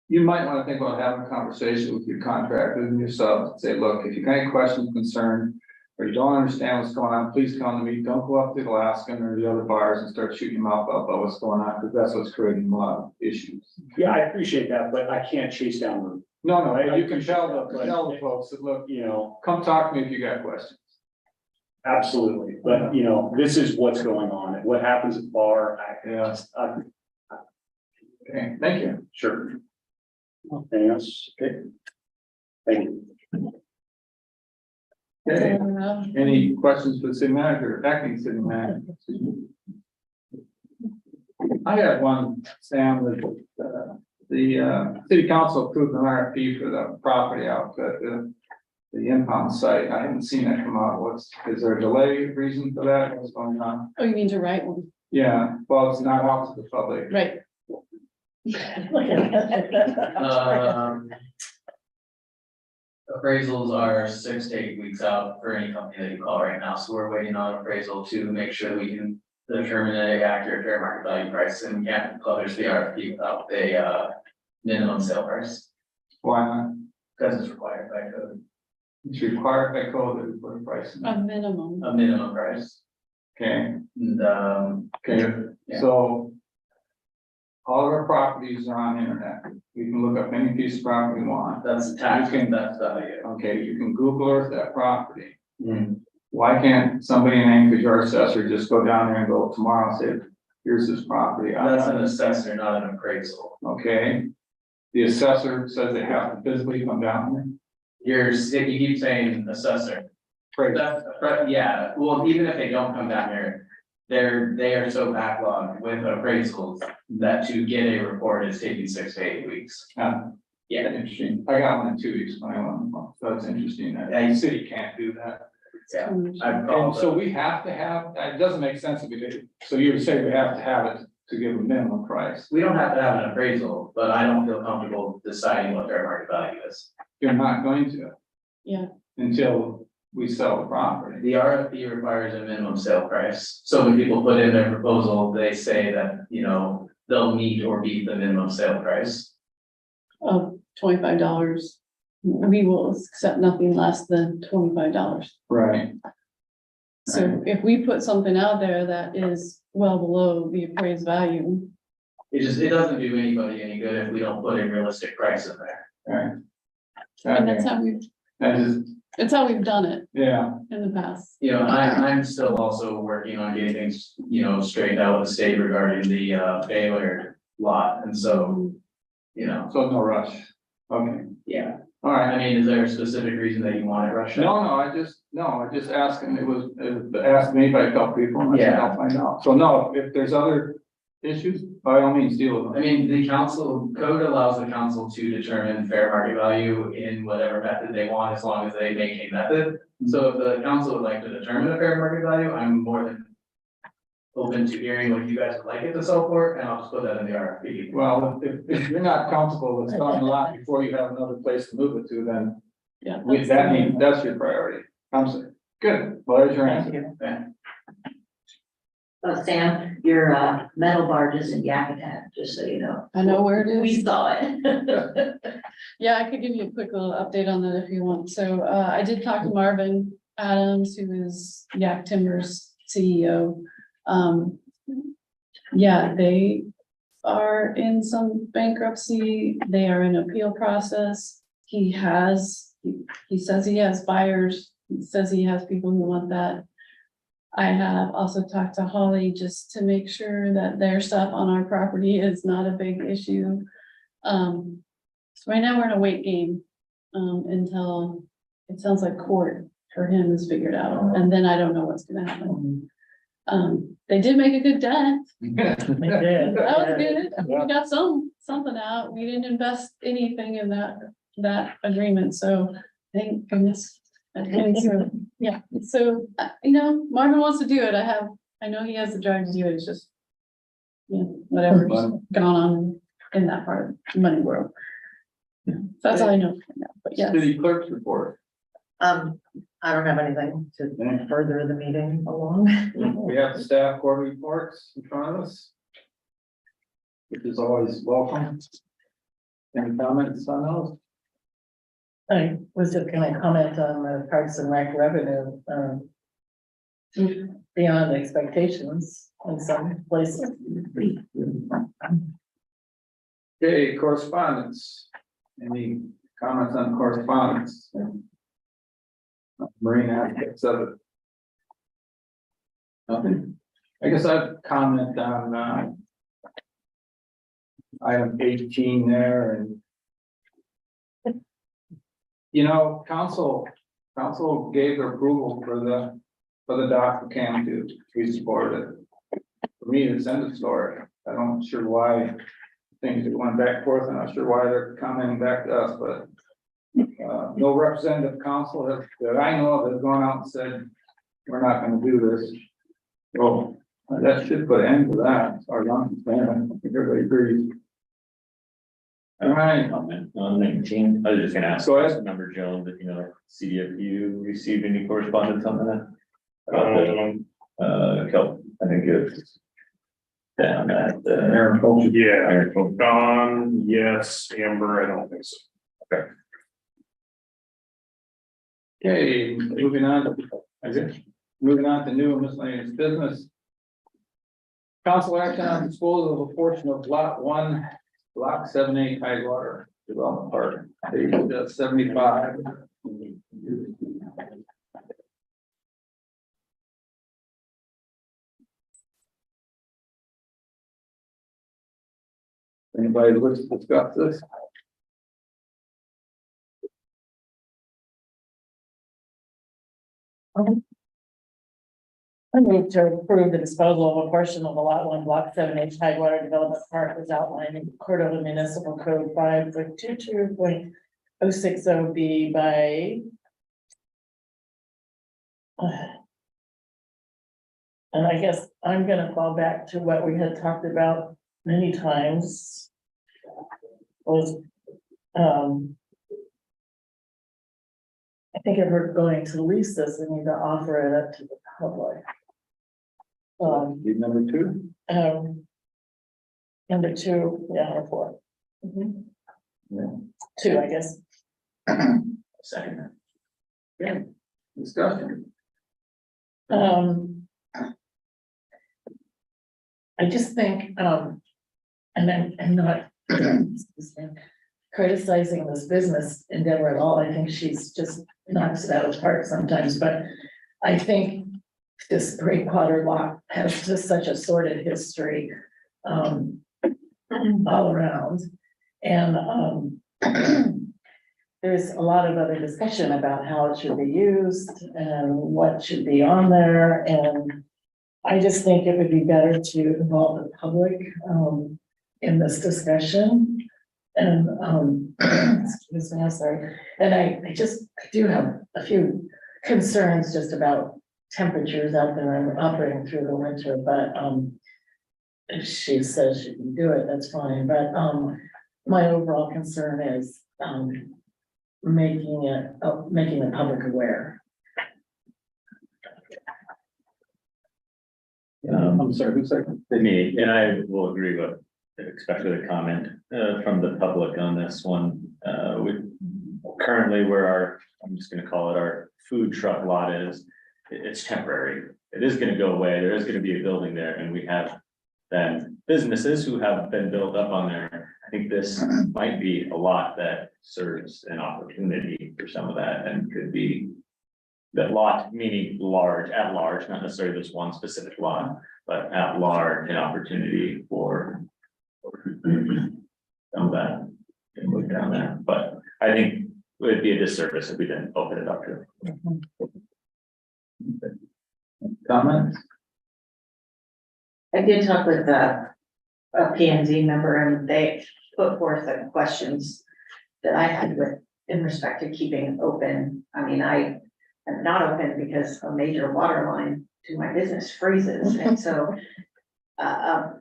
You might want to think about having a conversation with your contractors and yourself and say, look, if you've got any questions, concerned, or you don't understand what's going on, please come to me. Don't go up to Alaskan or the other bars and start shooting your mouth up about what's going on, because that's what's creating a lot of issues. Yeah, I appreciate that, but I can't chase down the. No, you can tell the folks that, look, come talk to me if you got questions. Absolutely, but this is what's going on and what happens at bar. Okay, thank you. Sure. Anything else? Okay. Thank you. Okay, any questions for the city manager, acting city manager? I have one, Sam, the city council approved an RFP for the property out at the impound site. I haven't seen that come out. Is there a delay reason for that? What's going on? Oh, you mean to write one? Yeah, well, it's not out to the public. Right. Appraisals are 6 to 8 weeks out for any company that you call right now, so we're waiting on appraisal to make sure we can determine an accurate fair market value price, and we can't publish the RFP without a minimum sale price, Why not? because it's required by code. It's required by code that we put a price in. A minimum. A minimum price. Okay, And, okay, Yeah. so. All of our properties are on the internet. We can look up any piece of property we want. that's the tax, You can- that's value. Okay, you can Google Earth that property. Hmm. Why can't somebody in Anchorage or assessor just go down there and go tomorrow and say, here's this property? That's an assessor, not an appraisal. Okay. The assessor says they have to physically come down there. You keep saying assessor. Right. But yeah, well, even if they don't come down here, they are so backlogged with appraisals that to get a report is taking 6 to 8 weeks. Yeah, Interesting. I got one in 2 weeks when I went, so that's interesting. That Yeah, the city can't do that. yeah. Mm. I've And called, so we have to have, it doesn't make sense if we did, so you would say we have to have it to give a minimum price. we don't have to have an appraisal, but I don't feel comfortable deciding what fair market value is. You're not going to. Yeah. Until we sell the property. The RFP requires a minimum sale price, so when people put in their proposal, they say that, they'll meet or beat the minimum sale price. Of $25. We will accept nothing less than $25. Right. So if we put something out there that is well below the appraised value, It doesn't do anybody any good if we don't put a realistic price in there. Right. and that's Okay. how we've, That is, it's how we've done it yeah, in the past. I'm still also working on getting things, straightened out with the state regarding the Baylor lot, and so, so no rush. Okay, yeah. all right. I mean, is there a specific reason that you want it rushed out? No, I just asking, it was asked me by a couple people, and I said, Yeah. I'll find out. So no, if there's other issues, by all means, deal with I them. mean, the code allows the council to determine fair market value in whatever method they want, as long as they make a method. So if the council would like to determine a fair market value, I'm more than open to hearing what you guys would like it to sell for, and I'll just put that in the RFP. Well, if you're not comfortable with selling a lot before you have another place to move it to, then Yeah. that's your priority. I'm sorry. Good, well, there's your answer. Sam, your metal barge is in Yakutat, just so you know. I know where it We is. saw it. Yeah, I could give you a quick little update on that if you want. So I did talk to Marvin Adams, who is Yak Timbers CEO. Yeah, they are in some bankruptcy. They are in appeal process. He says he has buyers. He says he has people who want that. I have also talked to Holly just to make sure that their stuff on our property is not a big issue. So right now we're in a wait game, until it sounds like court for him is figured out, and then I don't know what's gonna happen. They did make a good dent. That was good. We got something out. We didn't invest anything in that agreement, so thank goodness. And so, yeah, so, Marvin wants to do it. I know he has the drive to do it. It's just, whatever's gone on in that part of the money world. That's all I know for now, but yes. City clerk's report. I don't have anything to further the meeting along. We have the staff quarter reports in front of us, which is always welcome. Any comments on those? I was just gonna comment on the Parks and Rec revenue, beyond expectations in some places. Okay, correspondence. Any comments on correspondence? Marine aspects of it. Nothing. I guess I'd comment on, item 18 there and. Council gave their approval for the dock for Cam to, we supported it. For me, it's end of story. I don't sure why things are going back and forth. I'm not sure why they're commenting back to us, but. No representative council that I know of has gone out and said, we're not gonna do this. Well, that should put an end to that, as far as I'm concerned. I think everybody agrees. All right. Comment on 19. I was just gonna ask. Go ahead. Member Jones, if CDFU received any correspondence on that? About Kelp, I think it's down at the Agriculture. Yeah, agriculture. Don, yes, Amber, I don't think so. Okay. Okay, moving on to new and miscellaneous business. Council action on disposal of a portion of lot 1, block 7A Tidewater Development Park, page 75. Anybody wish to discuss this? I move to approve the disposal of a portion of the lot 1, block 7H Tidewater Development Park as outlined in Cordova Municipal Code 5.22.060B by. And I guess I'm gonna fall back to what we had talked about many times. Was, I think if we're going to lease this, we need to offer it up to the public. Need number 2? Number 2, yeah, or 4. Yeah. 2, I guess. Second. Yeah. Discussion. I just think, and I'm not excuse me, criticizing this business endeavor at all. I think she's just knocks it out of the park sometimes, but I think this breakwater lot has just such a sordid history all around. And there's a lot of other discussion about how it should be used and what should be on there. And I just think it would be better to involve the public in this discussion. And excuse me, I'm sorry. And I do have a few concerns just about temperatures out there and operating through the winter, but if she says she can do it, that's fine. But my overall concern is making the public aware. I'm sorry, who's second? Me, and I will agree with, especially the comment from the public on this one. We currently where our, I'm just gonna call it our food truck lot is, it's temporary. It is gonna go away. There is gonna be a building there, and we have then businesses who have been built up on there. I think this might be a lot that serves an opportunity for some of that and could be that lot, meaning large, at large, not necessarily this one specific lot, but at large, an opportunity for some of that can move down there. But I think it would be a disservice if we didn't open it up to Comments? I did talk with a P and Z member, and they put forth the questions that I had with, in respect to keeping it open. I mean, I am not open because a major water line to my business freezes, and so a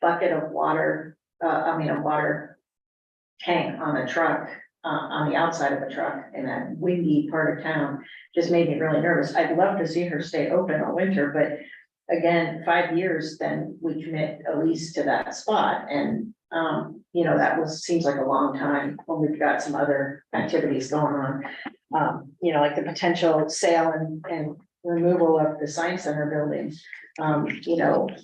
bucket of water, a water tank on a truck, on the outside of a truck in that windy part of town just made me really nervous. I'd love to see her stay open all winter, but again, 5 years, then we commit a lease to that spot. And, that seems like a long time when we've got some other activities going on. Like the potential sale and removal of the Science Center building.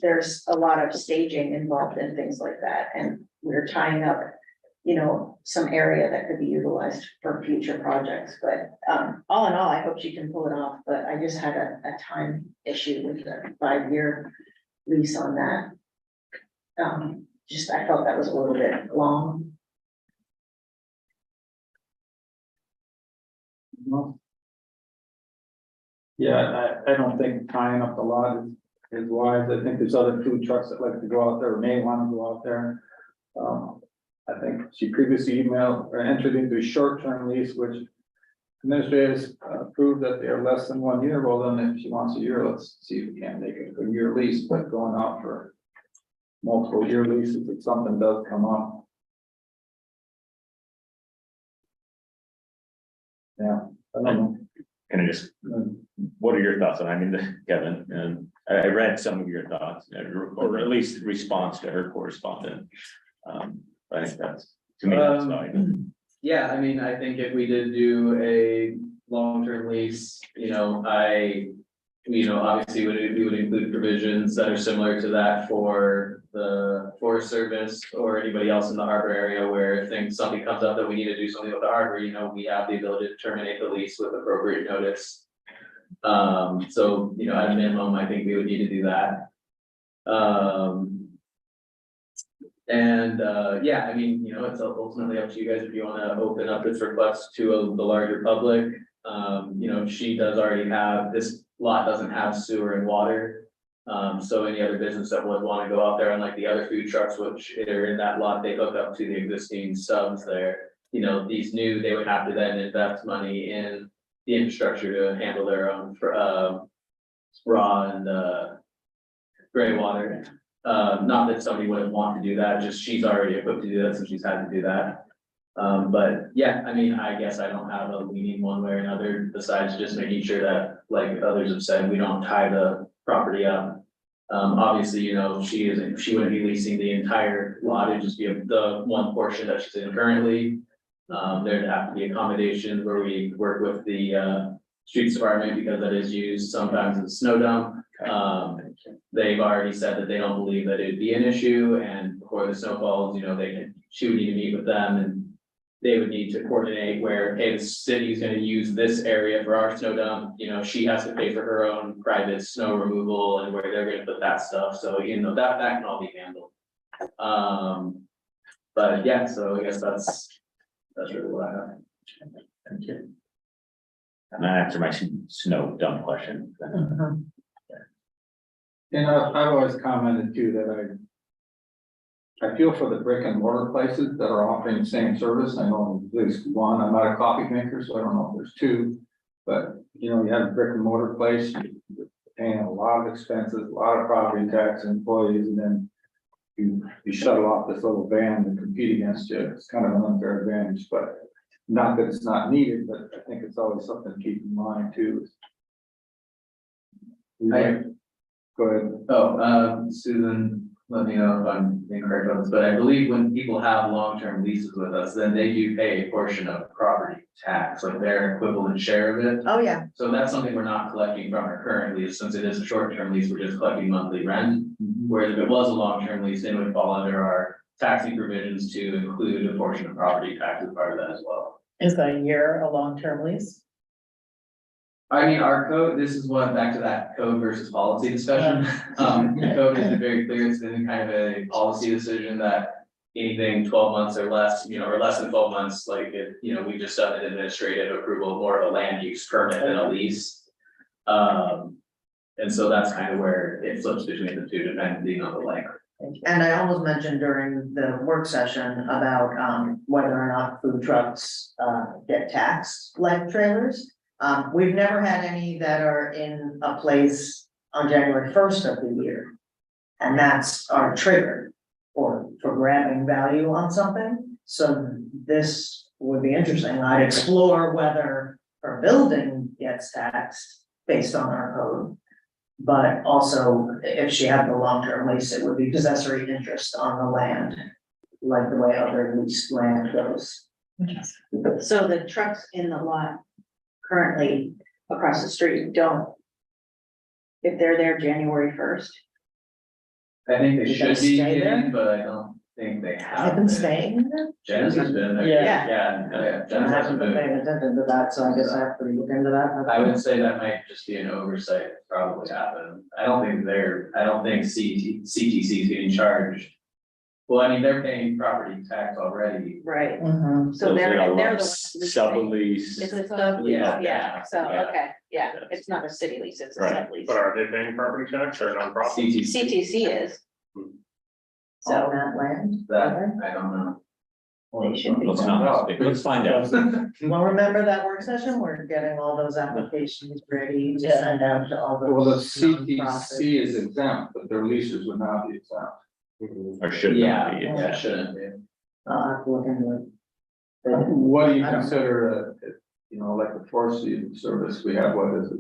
There's a lot of staging involved in things like that. And we're tying up, some area that could be utilized for future projects. But all in all, I hope she can pull it off. But I just had a time issue with the 5-year lease on that. I felt that was a little bit long. Yeah, I don't think tying up the lot is wise. I think there's other food trucks that like to go out there, or may want to go out there. I think she previously emailed or entered into a short-term lease, which administrators proved that they are less than 1 year. Well, then if she wants a year, let's see if we can't make it a year lease, but going out for multiple year leases, if something does come up. Yeah, I don't know. Can I just, what are your thoughts on, Kevin, and I read some of your thoughts, or at least response to her correspondence. I think that's, to me, that's fine. Yeah, I think if we did do a long-term lease, obviously we would include provisions that are similar to that for the Forest Service or anybody else in the harbor area where if something comes up that we need to do something with the harbor, we have the ability to terminate the lease with appropriate notice. So, at a minimum, I think we would need to do that. Yeah, it's ultimately up to you guys if you wanna open up this request to the larger public. She does already have, this lot doesn't have sewer and water. So any other business that would wanna go out there, unlike the other food trucks, which are in that lot, they hook up to the existing subs there. These new, they would have to then invest money in the infrastructure to handle their own, raw and, gray water. Not that somebody wouldn't want to do that, just she's already equipped to do that, so she's had to do that. But yeah, I guess I don't have a leaning one way or another, besides just making sure that, like others have said, we don't tie the property up. Obviously, she wouldn't be leasing the entire lot, it'd just be the one portion that she's in currently. There'd have to be accommodations where we work with the streets department, because that is used sometimes as a snow dump. They've already said that they don't believe that it'd be an issue, and before the snow falls, she would need to meet with them, and they would need to coordinate where, hey, the city is gonna use this area for our snow dump, she has to pay for her own private snow removal and where they're gonna put that stuff, so, that can all be handled. But yeah, so I guess that's really what I have. Thank you. And that answered my snow dump question. I've always commented too that I feel for the brick and mortar places that are offering the same service. I know at least one, I'm not a coffee maker, so I don't know if there's two. But, you have a brick and mortar place, you're paying a lot of expenses, a lot of property tax, employees, and then you shuttle off this little van and compete against you. It's kind of an unfair advantage, but not that it's not needed, but I think it's always something to keep in mind too. Go ahead. Susan, let me know if I'm incorrect on this, but I believe when people have long-term leases with us, then they do pay a portion of property tax, like their equivalent share of it. Oh, yeah. So that's something we're not collecting from our current lease, since it is a short-term lease, we're just collecting monthly rent. Whereas if it was a long-term lease, it would fall under our taxing provisions to include a portion of property tax as part of that as well. Is a year a long-term lease? Our code, this is back to that code versus policy discussion. The code is very clear, it's been kind of a policy decision that anything 12 months or less, or less than 12 months, we just done an administrative approval, more of a land use permit than a lease. And so that's kind of where it flips between the two, depending on the length. And I almost mentioned during the work session about whether or not food trucks get taxed like trailers. We've never had any that are in a place on January 1st of the year. And that's our trigger for grabbing value on something. So this would be interesting. I'd explore whether our building gets taxed based on our code. But also, if she had the long-term lease, it would be possessory interest on the land, like the way other leased land goes. So the trucks in the lot currently across the street don't, if they're there January 1st, I think they Did should they be stay there? getting, but I don't think they have. they've been staying there? Janice has been there. Yeah. Yeah, I Janice has haven't been been. paying attention to that, so I guess I have to look into that. I would say that might just be an oversight, probably happened. I don't think CTC is getting charged. Well, they're paying property tax already. Right, Mhm. so they're the ones. Sublease. It's a sub lease, Yeah. yeah, so, Yeah. okay, yeah, it's not a city lease, it's a Right. sub lease. But are they paying property tax or nonprofit? CTC, CTC is. On So that land. that, I don't know. they should be. Let's find out. Well, remember that work session? We're getting all those applications ready to send out to all the. Well, the CTC nonprofits. is exempt, but their leases would not be exempt. Or should Yeah, not be. yeah, shouldn't be. I'll have to look into it. What do you I don't know. consider, like the forestry service we have, what is it?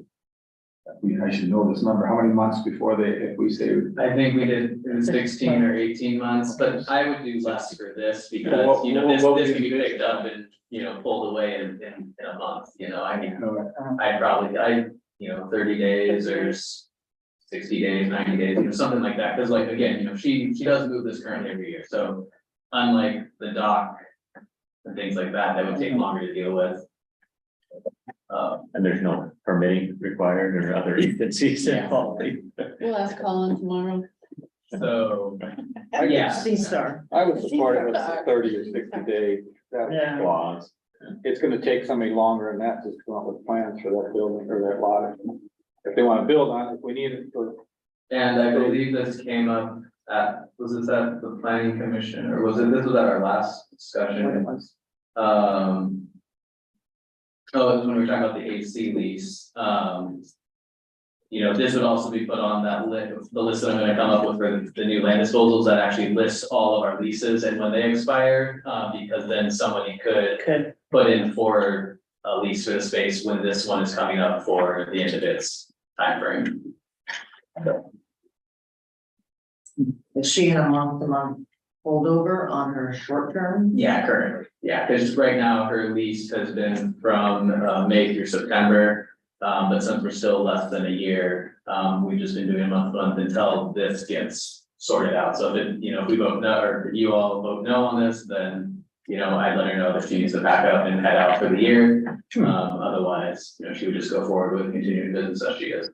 I should know this number, how many months before if we say. I think we did it was 16 or 18 months, but I would do less for this because, What- you know, what this would can be you do? picked up and, you know, pulled away in a month, you know, I mean, I'd probably, you know, 30 days or 60 days, 90 days, you know, something like that, because like, again, you know, she does move this currently every year, so unlike the dock and things like that, that would take longer to deal with. And there's no permitting required or other agencies involved. We'll ask Colin tomorrow. So, I yeah. C-Star. I would support it with 30 or 60 day. Yeah. Clause. It's gonna take somebody longer than that to come up with plans for that building or that lot. If they wanna build on it, if we need it for. And I believe this came up was this at the planning commission, or this was at our last discussion? Oh, it was when we were talking about the AC lease, you know, this would also be put on that the list that I'm gonna come up with for the new land disposals that actually lists all of our leases and when they expire, because then somebody could put in for a lease for the space when this one is coming up for the end of its timeframe. Is she in a month-to-month holdover on her short term? Yeah, currently, yeah, because right now her lease has been from May through September. But since we're still less than a year, we've just been doing month to month until this gets sorted out. So if it, you know, if we vote no, or if you all vote no on this, then, you know, I'd let her know that she needs to pack up and head out for the year. Otherwise, you know, she would just go forward with continuing business as she is.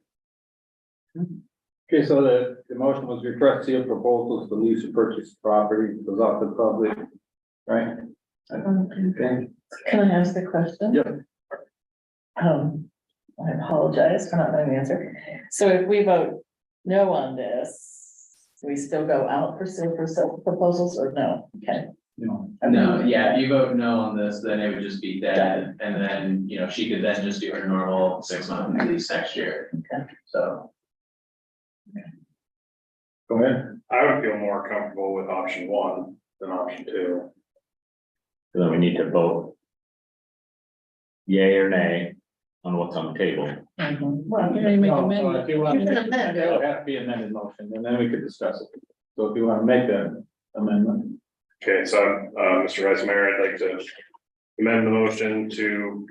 Okay, so the motion was request seal proposals for lease or purchase property, goes off the public, right? Okay. Can I ask a question? Yep. I apologize for not knowing the answer. So if we vote no on this, do we still go out for proposals or no? Okay. No. No, yeah, if you vote no on this, then it would just be dead, and then, you know, she could then just do her normal 6-month lease next year. Okay. So. Go ahead. I would feel more comfortable with option one than option two. So then we need to vote yay or nay on what's on the table. Well, You're gonna make No, amendment. if you want, You can amend it. it'll have to be amended motion, and then we could discuss it. So if you wanna make that amendment. Okay, so, Mr. Vice Mayor, I'd like to amend the motion to,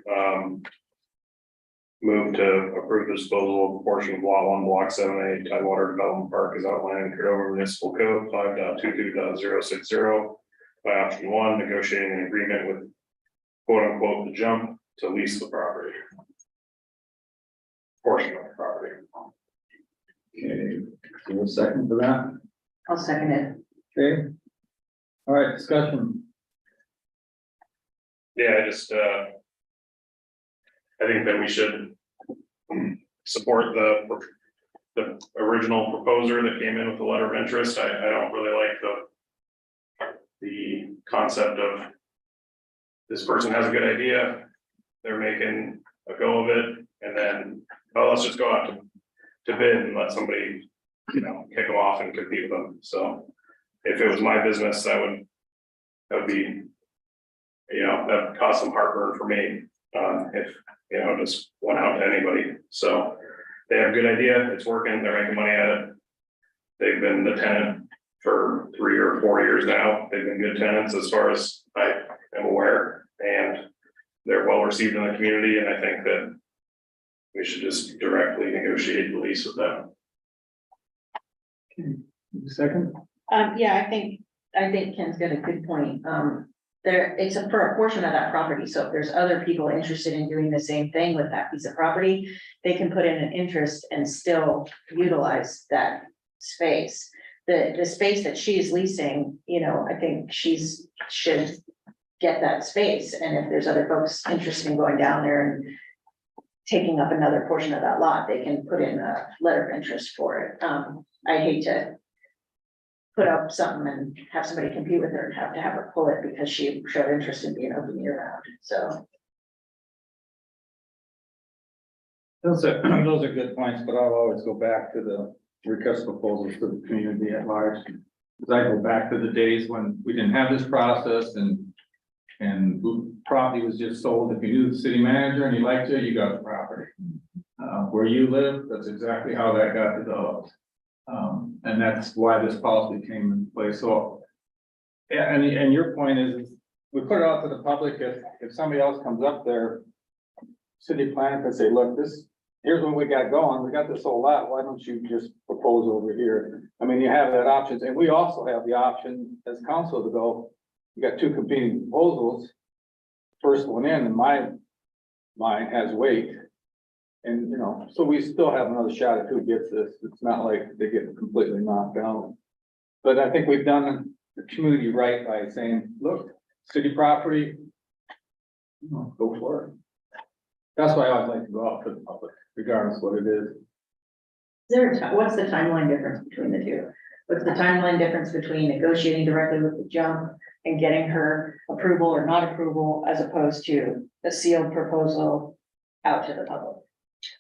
move to approve the disposal of a portion of lot 1, block 7A, Tidewater Development Park is outlined in Cordova Municipal Code 5.22.060. By option 1, negotiating an agreement with quote unquote the jump to lease the property. Portion of the property. Okay, so a second for that, I'll second it. okay? All right, discussion. Yeah, I think that we should support the original proposer that came in with the letter of interest. I don't really like the concept of this person has a good idea, they're making a go of it, and then, oh, let's just go out to bid and let somebody, you know, kick them off and compete with them. So if it was my business, that would be, you know, that would cause some heartburn for me, if, you know, just went out to anybody. So they have a good idea, it's working, they're making money at it. They've been the tenant for 3 or 4 years now. They've been good tenants as far as I am aware, and they're well received in the community, and I think that we should just directly negotiate the lease with them. Second, Yeah, I think Ken's got a good point. It's for a portion of that property, so if there's other people interested in doing the same thing with that piece of property, they can put in an interest and still utilize that space. The space that she's leasing, you know, I think should get that space, and if there's other folks interested in going down there and taking up another portion of that lot, they can put in a letter of interest for it. I hate to put up something and have somebody compete with her and have to have her pull it because she showed interest in being open year round, so. those are good points, but I'll always go back to the request proposals to the community at large. Because I go back to the days when we didn't have this process and property was just sold. If you knew the city manager and you liked it, you got the property. where you live, that's exactly how that got developed. And that's why this policy came into place, so. Yeah, and your point is, we put it out to the public, if somebody else comes up there. City planner can say, look, here's what we got going, we got this whole lot, why don't you just propose over here? I mean, you have that option, and we also have the option as council to go, you got two competing proposals. First one in mine has weight. And, so we still have another shot at who gets this, it's not like they get completely knocked out. But I think we've done the community right by saying, look, city property. Go for it. That's why I always like to go out to the public, regardless what it is. What's the timeline difference between the two? What's the timeline difference between negotiating directly with the jump and getting her approval or not approval as opposed to the sealed proposal out to the public?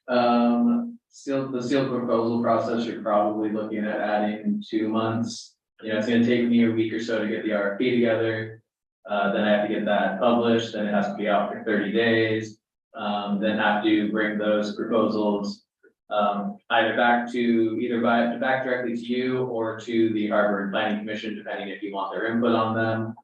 The sealed proposal process, you're probably looking at adding 2 months. It's gonna take me a week or so to get the RFP together. Then I have to get that published, then it has to be out for 30 days. Then have to bring those proposals either back directly to you or to the Harbor and Planning Commission, depending if you want their input on them.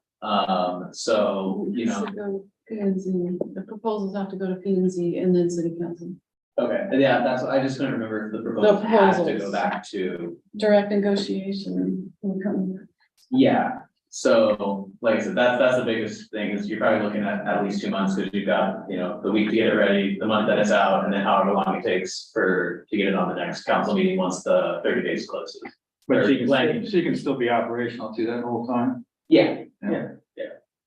So, P and Z, the proposals have to go to P and Z and then city council. okay, yeah, I just couldn't remember if the proposal has to go proposals. back to, Direct negotiation will come. yeah. So, like I said, that's the biggest thing, is you're probably looking at least 2 months, because you've got, the week to get it ready, the month that it's out, and then however long it takes to get it on the next council meeting once the 30 days closes. But Or she can still be operational too that whole time. Yeah, And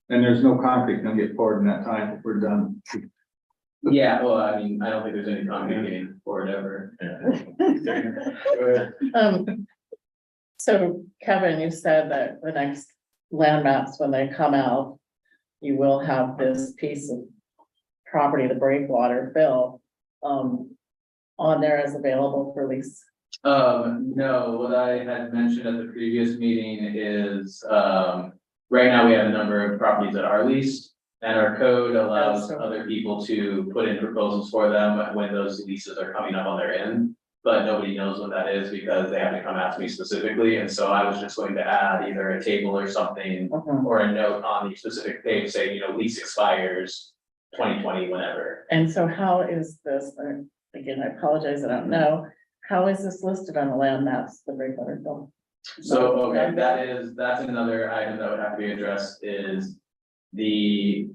there's no concrete gonna get poured in that time if we're done. yeah, well, I mean, I don't think there's any concrete getting forward ever. Go ahead. So Kevin, you said that the next land maps, when they come out, you will have this piece of property, the breakwater fill, on there as available for lease. No, what I had mentioned at the previous meeting is, right now we have a number of properties that are leased. And our code allows other people to put in proposals for them when those leases are coming up on their end. But nobody knows what that is because they have to come out to me specifically, and so I was just going to add either a table or something. Or a note on the specific page saying, lease expires 2020, whenever. And so how is this, again, I apologize, I don't know, how is this listed on the land maps, the breakwater fill? So, okay, that's another item that would have to be addressed, is the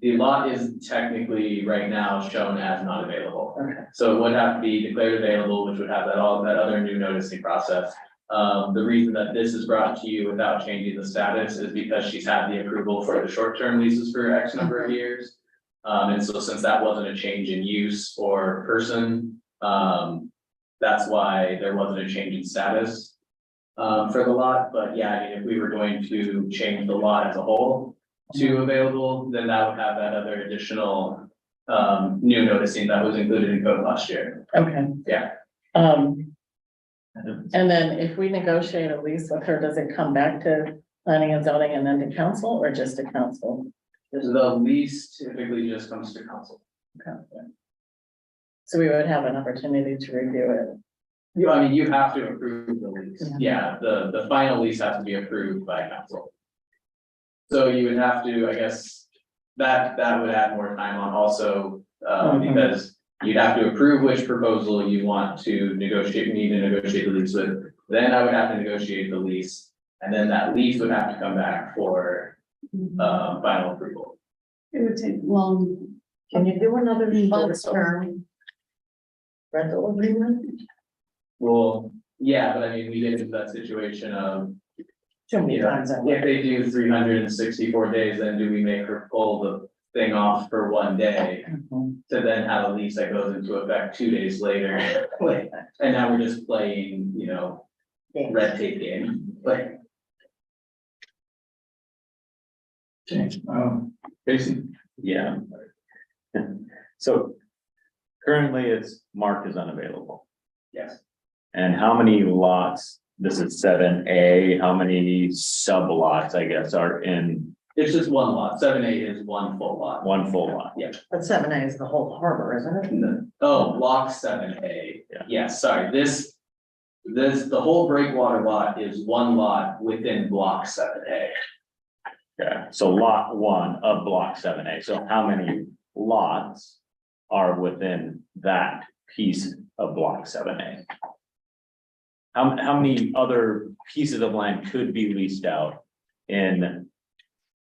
lot is technically right now shown as not available. Okay. So it would have to be declared available, which would have that other new noticing process. The reason that this is brought to you without changing the status is because she's had the approval for the short-term leases for X number of years. And so since that wasn't a change in use or person, that's why there wasn't a change in status for the lot. But yeah, I mean, if we were going to change the lot as a whole to available, then that would have that other additional new noticing that was included in code last year. Okay. Yeah. And then if we negotiate a lease with her, does it come back to planning and zoning and then to council, or just to council? The lease typically just comes to council. Okay. So we would have an opportunity to review it. I mean, you have to approve the lease. Yeah, the final lease has to be approved by council. So you would have to, I guess, that would add more time on also, because you'd have to approve which proposal you want to negotiate, the lease with. Then I would have to negotiate the lease, and then that lease would have to come back for final approval. It would take long. Can you do another Months. short-term rental agreement? Well, yeah, but I mean, we get into that situation of, Too many times. if they do 364 days, then do we make her pull the thing off for 1 day? To then have a lease that goes into effect 2 days later, like, and now we're just playing, red tape game, like. Casey? Yeah. So currently it's marked as unavailable. Yes. And how many lots, this is 7A, how many sub lots, I guess, are in It's just one lot, 7A is one full lot. one full lot. But 7A is the whole harbor, isn't it? Oh, block 7A. Yeah. Yes, sorry, the whole breakwater lot is one lot within block 7A. Yeah, so lot one of block 7A, so how many lots are within that piece of block 7A? How many other pieces of land could be leased out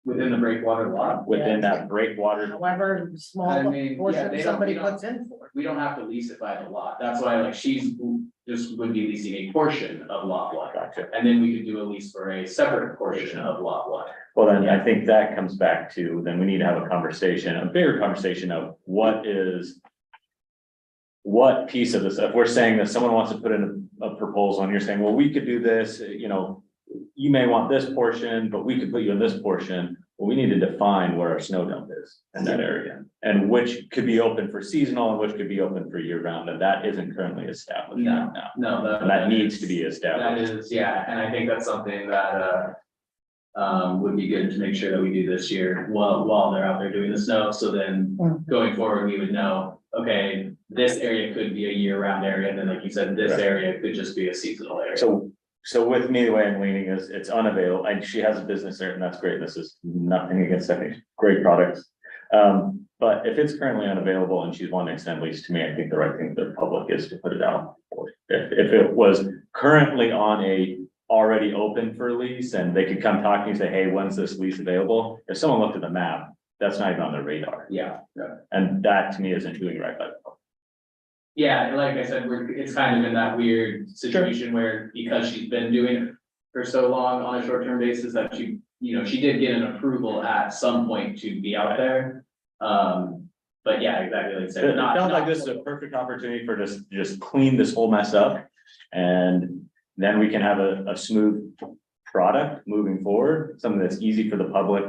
Within the breakwater lot. within that breakwater? However, I small mean, yeah, portion they don't- somebody we don't- puts in for. We don't have to lease it by the lot. That's why like she's just would be leasing a portion of lot one. Gotcha. And then we could do a lease for a separate portion of lot one. Well, then I think that comes back to, then we need to have a conversation, a bigger conversation of what piece of this, if we're saying that someone wants to put in a proposal and you're saying, well, we could do this, you know, you may want this portion, but we could put you in this portion. Well, we need to define where our snow dump is in that area and which could be open for seasonal and which could be open for year round. And that isn't currently established No, now. no, And that needs to be That established. is, yeah, and I think that's something that, would be good to make sure that we do this year while they're out there doing the snow. So then going forward, we would know, okay, this area could be a year-round area, and then like you said, this Right. area could just be a seasonal area. So with me, the way I'm leaning is it's unavailable, and she has a business there, and that's great. This is nothing against Stephanie, great products. But if it's currently unavailable and she's wanting to extend lease to me, I think the right thing for the public is to put it out. If it was currently on a already open for lease and they could come talk to you and say, hey, when's this lease available? If someone looked at the map, that's not even on their radar. Yeah, And that to me isn't doing right by the public. yeah, like I said, it's kind of in that weird situation where because she's been doing it for so long on a short-term basis that she did get an approval at some point to be out there. But yeah, exactly like I said. It not- sounds like not- this is a perfect opportunity for just clean this whole mess up. And then we can have a smooth product moving forward, something that's easy for the public.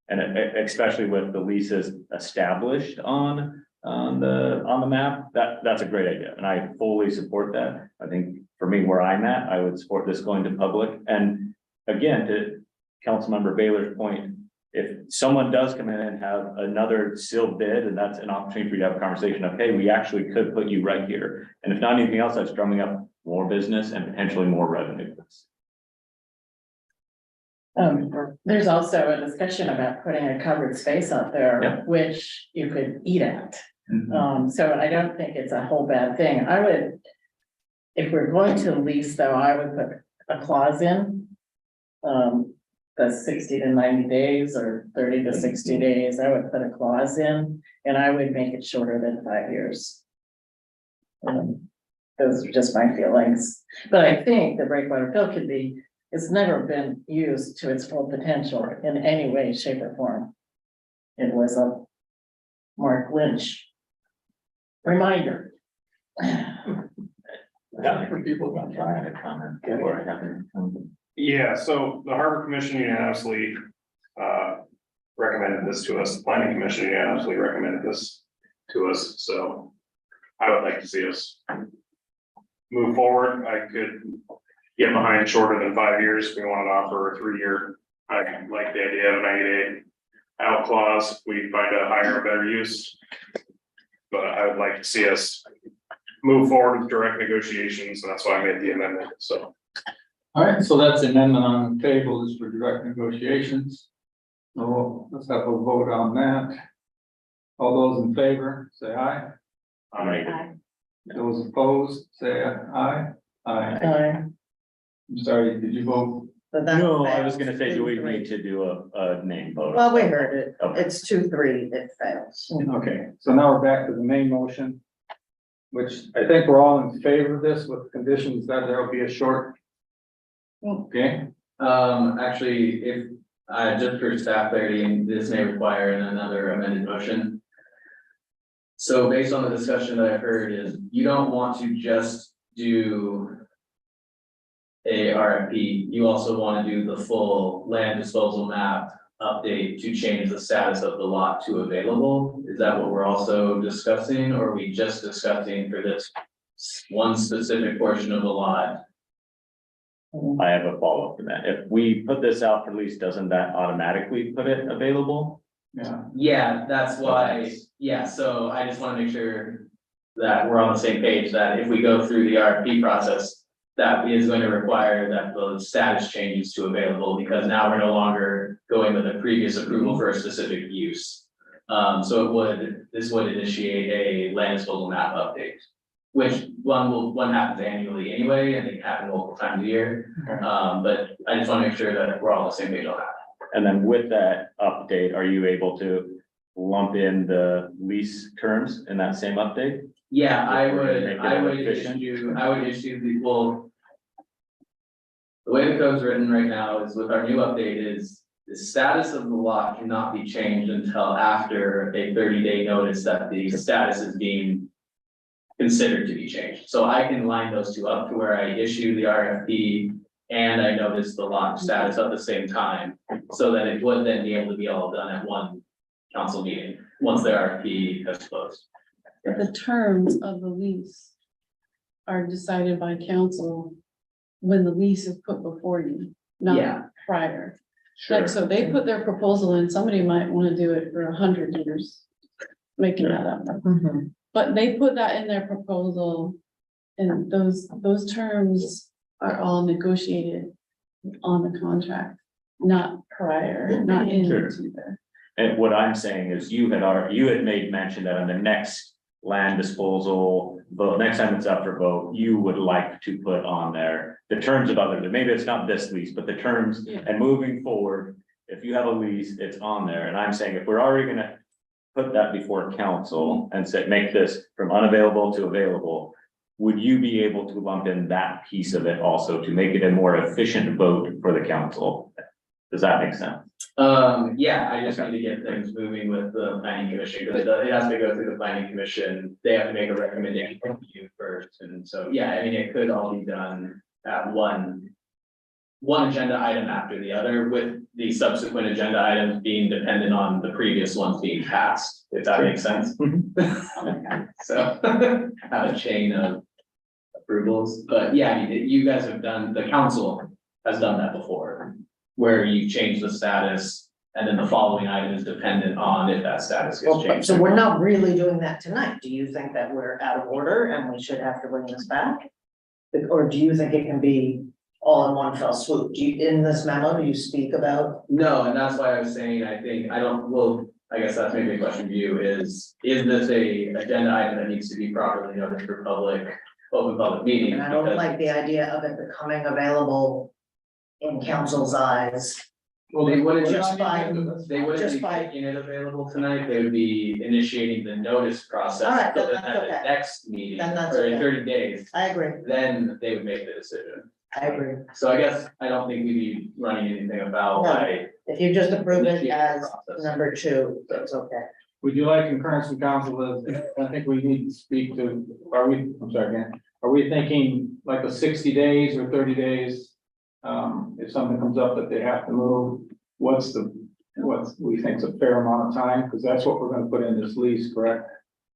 And especially with the leases established on the map, that's a great idea. And I fully support that. I think for me, where I'm at, I would support this going to public. And again, to Councilmember Baylor's point, if someone does come in and have another sealed bid, and that's an opportunity for you to have a conversation of, hey, we actually could put you right here. And if not anything else, that's drumming up more business and potentially more revenue. There's also a discussion about putting a covered space out there, Yep. which you could eat at. So I don't think it's a whole bad thing. I would, if we're going to lease though, I would put a clause in. That's 60 to 90 days or 30 to 60 days. I would put a clause in and I would make it shorter than 5 years. Those are just my feelings, but I think the breakwater fill could be, it's never been used to its full potential in any way, shape or form. It was a Mark Lynch reminder. People gonna try to comment before I have it. Yeah, so the Harbor Commission unanimously recommended this to us, the Planning Commission unanimously recommended this to us, so I would like to see us move forward. I could get behind shorter than 5 years. We want to offer a 3-year. I like the idea of a 90-day out clause. We find a higher, better use. But I would like to see us move forward with direct negotiations, and that's why I made the amendment, so. All right, so that's the amendment on the table is for direct negotiations. So let's have a vote on that. All those in favor, say aye. Those opposed, say aye. Aye. I'm sorry, did you vote? But that No, I fails. was gonna say, do we 2-3. need to do a name vote? Well, we heard it. Okay. It's 2-3, it fails. Okay, so now we're back to the main motion. Which I think we're all in favor of this with conditions that there will be a short. Okay, Actually, if, just for staff clarity, this may require another amended motion. So based on the discussion that I've heard is you don't want to just do a RFP, you also want to do the full land disposal map update to change the status of the lot to available. Is that what we're also discussing, or are we just discussing for this one specific portion of the lot? I have a follow-up to that. If we put this out for lease, doesn't that automatically put it available? Yeah. Yeah, that's why, yeah, so I just wanna make sure that we're on the same page, that if we go through the RFP process, that is going to require that the status changes to available, because now we're no longer going with a previous approval for a specific use. So this would initiate a land disposal map update, which one happens annually anyway, and they happen multiple times a year. But I just wanna make sure that we're all on the same page on that. And then with that update, are you able to lump in the lease terms in that same update? Yeah, I If we're gonna would, make it I more would efficient. issue the, well. The way the code's written right now is with our new update is the status of the lot cannot be changed until after a 30-day notice that the status is being considered to be changed. So I can line those two up to where I issue the RFP and I notice the lot status at the same time, so that it would then be able to be all done at one council meeting, once the RFP has closed. But the terms of the lease are decided by council when the lease is put before you, Yeah. not prior. Like, so they put their proposal in, somebody might wanna do it for 100 years, making that up. But they put that in their proposal, and those terms are all negotiated on the contract, not prior, not in Sure. to there. And what I'm saying is you had made mention that on the next land disposal, vote, next time it's up for vote, you would like to put on there the terms of others, maybe it's not this lease, but the terms, Yeah. and moving forward, if you have a lease, it's on there, and I'm saying if we're already gonna put that before council and say, make this from unavailable to available, would you be able to lump in that piece of it also to make it a more efficient vote for the council? Does that make sense? Yeah, I just need to get things moving with the planning commission, because it has to go through the planning commission. They have to make a recommendation to you first, and so, yeah, I mean, it could all be done at one agenda item after the other, with the subsequent agenda items being dependent on the previous ones being passed, if that makes sense. So, have a chain of approvals, but yeah, I mean, you guys have done, the council has done that before, where you change the status, and then the following item is dependent on if that status gets Well, changed. so we're not really doing that tonight. Do you think that we're out of order and we should have to bring this back? Or do you think it can be all in one fell swoop? Do you, in this memo, do you speak about? No, and that's why I was saying, I think, I guess that's maybe a question for you, is this a agenda item that needs to be properly noticed for open public meeting? And I don't Because- like the idea of it becoming available in council's eyes. Well, they wouldn't Just by- they wouldn't just be by- making it available tonight, they would be initiating the notice process. All right, So then that that's at the okay. next meeting, Then that's or in okay. 30 days, I agree, then they would make the decision. I agree. So I guess I don't think we'd be running anything about No. by. If you just approve it initiating the as process. number 2, that's okay. Would you like concurrence from council? I think we need to speak to, I'm sorry, again, are we thinking like a 60 days or 30 days? If something comes up that they have to move, what we think is a fair amount of time, because that's what we're gonna put in this lease, correct?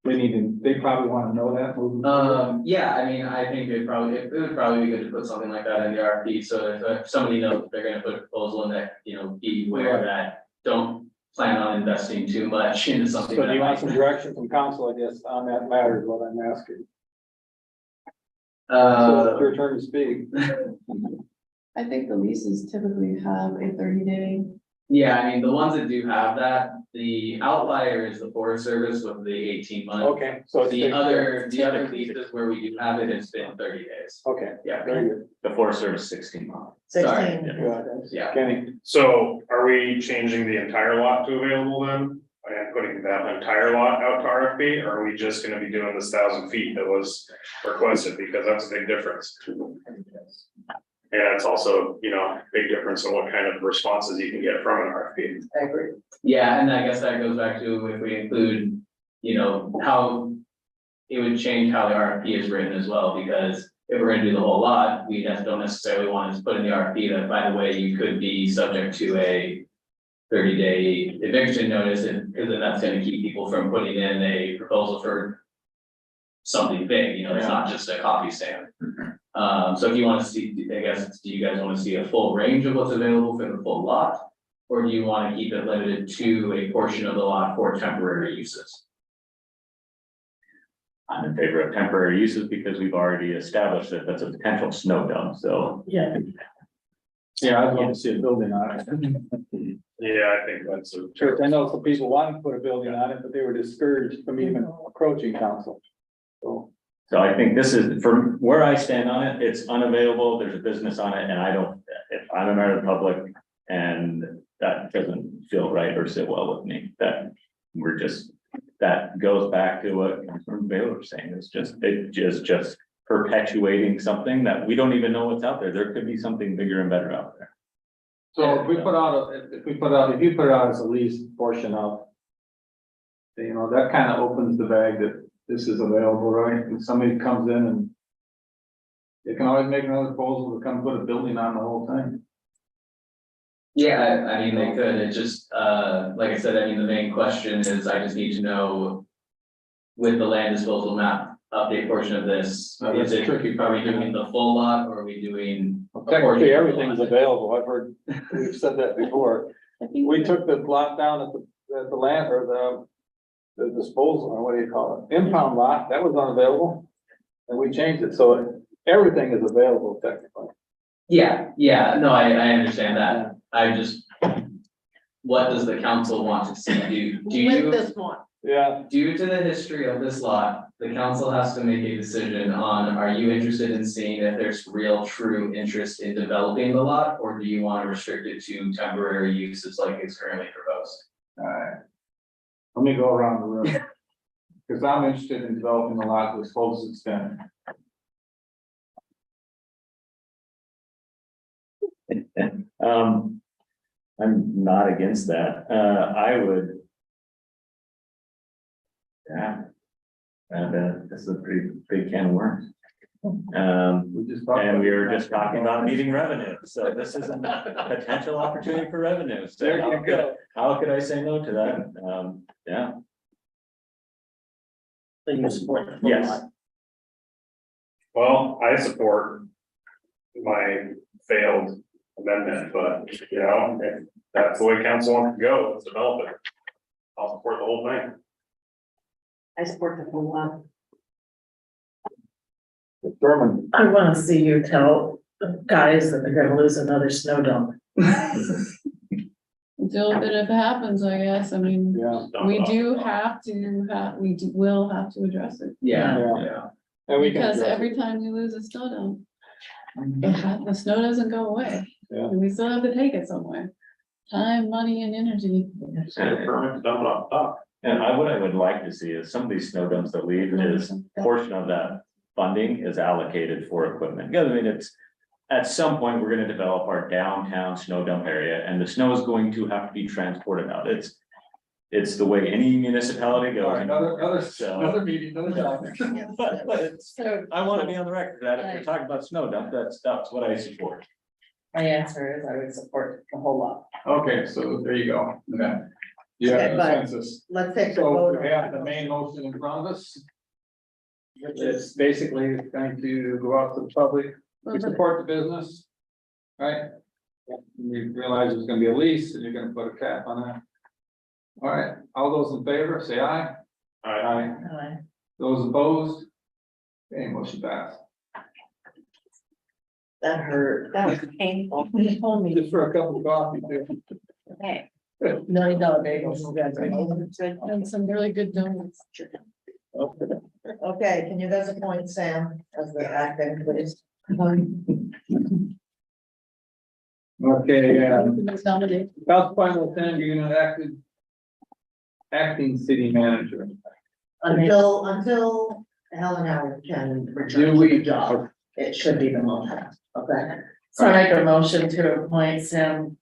They probably wanna know that moving forward. Yeah, I mean, I think it would probably be good to put something like that in the RFP, so if somebody knows they're gonna put a proposal in that, be aware Right. that don't plan on investing too much into something. So do that you want might- some direction from council, I guess, on that matter is what I'm asking. So Uh, it's your turn to speak. I think the leases typically have a 30-day. yeah, I mean, the ones that do have that, the outlier is the Forest Service with the 18 months. Okay, so it's. The other leases where we do have it, it's been 30 days. Okay, Yeah, very good. The Forest Service 16 months. 16. Yeah. Kenny, So are we changing the entire lot to available then? And putting that entire lot out to RFP, or are we just gonna be doing this 1,000 feet that was requested, because that's a big difference. And it's also, big difference in what kind of responses you can get from an RFP. I agree. Yeah, and I guess that goes back to if we include, how it would change how the RFP is written as well, because if we're gonna do the whole lot, we just don't necessarily want to put in the RFP that, by the way, you could be subject to a 30-day eviction notice, and because then that's gonna keep people from putting in a proposal for something big, it's not just a copy stamp. So if you want to see, I guess, do you guys want to see a full range of what's available for the full lot? Or do you want to keep it limited to a portion of the lot for temporary uses? I'm in favor of temporary uses because we've already established that that's a potential snow dump, so. Yeah. Yeah, I'd want to see a building on it. Yeah, I think that's a. Sure, I know some people wanted to put a building on it, but they were discouraged from even approaching council. So, So I think this is, from where I stand on it, it's unavailable, there's a business on it, and I don't, if I'm a member of the public. And that doesn't feel right or sit well with me, that we're just, that goes back to what Councilman Baylor was saying, it just perpetuating something that we don't even know what's out there could be something bigger and better out there. so if you put it out as a lease portion of. You know, that kind of opens the bag that this is available, right? If somebody comes in and. They can always make another proposal to come put a building on the whole thing. Yeah, I mean, they could, it just, like I said, I mean, the main question is, I just need to know. With the land disposal map update portion of this, Oh, that's is it, tricky. are we doing the full lot, or are we doing? a portion of Technically, the everything's lot? available. I've heard, we've said that before. I think We took the lot down at the land or the disposal, or what do you call it? Impound lot, that was unavailable. And we changed it, so everything is available technically. Yeah, no, I understand that, I just. What does the council want to see do? Do you? With this one, Yeah, Due to the history of this lot, the council has to make a decision on, are you interested in seeing if there's real true interest in developing the lot? Or do you want to restrict it to temporary uses like it's currently proposed? alright. Let me go around the room. Cause I'm interested in developing the lot to its fullest extent. I'm not against that, I would. Yeah. And this is a pretty big can of worms. We just talked And we about- were just talking about meeting revenue, so this is a potential opportunity for revenue, so There you go. how could I say no to that? Yeah, So you support the full yes, lot. Well, I support my failed amendment, but you know, if that's the way council wants to go, let's develop it. I'll support the whole thing. I support the full lot. Determined. I wanna see you tell the guys that they're gonna lose another snow dump. Until it happens, I guess, I mean, Yeah, we do will have to address it. Yeah. and we can. Because address every it. time you lose a snow dump, the snow doesn't go away. Yeah. And we still have to take it somewhere. Time, money and energy. Send a permit to dump it off the top. and what I would like to see is some of these snow dumps that leave is portion of that funding is allocated for equipment. Because I mean, it's, at some point, we're gonna develop our downtown snow dump area and the snow is going to have to be transported out. It's the way any municipality All right, goes. another meeting, another topic. But it's, So I wanna be on the record that if you're talking about snow dump, that's what I support. My answer is I would support the whole lot. Okay, so there you go. Okay. Yeah, Okay, but- consensus. let's take the So vote. we have the main motion in front of us. It's basically going to go out to the public, we support the business. Right? You realize there's gonna be a lease and you're gonna put a cap on that. All right, all those in favor, say aye. Aye. Those opposed? Okay, motion passed. That hurt. That was painful. You told me. Just for a cup of coffee too. Okay. $1 million bagels, you guys are. And some really good donuts. Okay, can you guys appoint Sam as the acting, please? Okay, yeah. Nominate. Council final Lieutenant, you're gonna acting city manager. Until Helen Howard can Do return to we- the job, it should be the motion, okay? So I make a motion to appoint Sam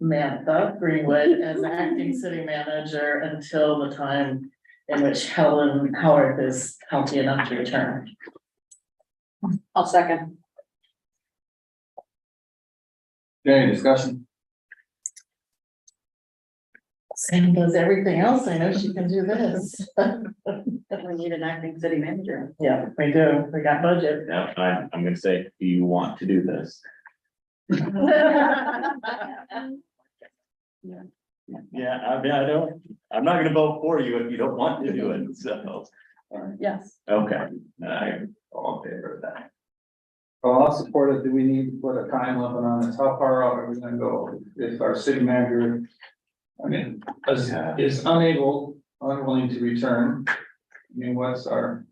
Mantha Greenwood as acting city manager until the time in which Helen Howard is healthy enough to return. I'll second. Any discussion? Sam does everything else, I know she can do this. We need an acting city manager. Yeah, we do, we got budget. Now, I'm gonna say, do you want to do this? Yeah, I mean, I'm not gonna vote for you if you don't want to do it, so, Yes. okay, I'm all in favor of that. Well, I'll support it. Do we need to put a time limit on this? How far out are we gonna go if our city manager? I mean, is unwilling to return? I mean, what's our?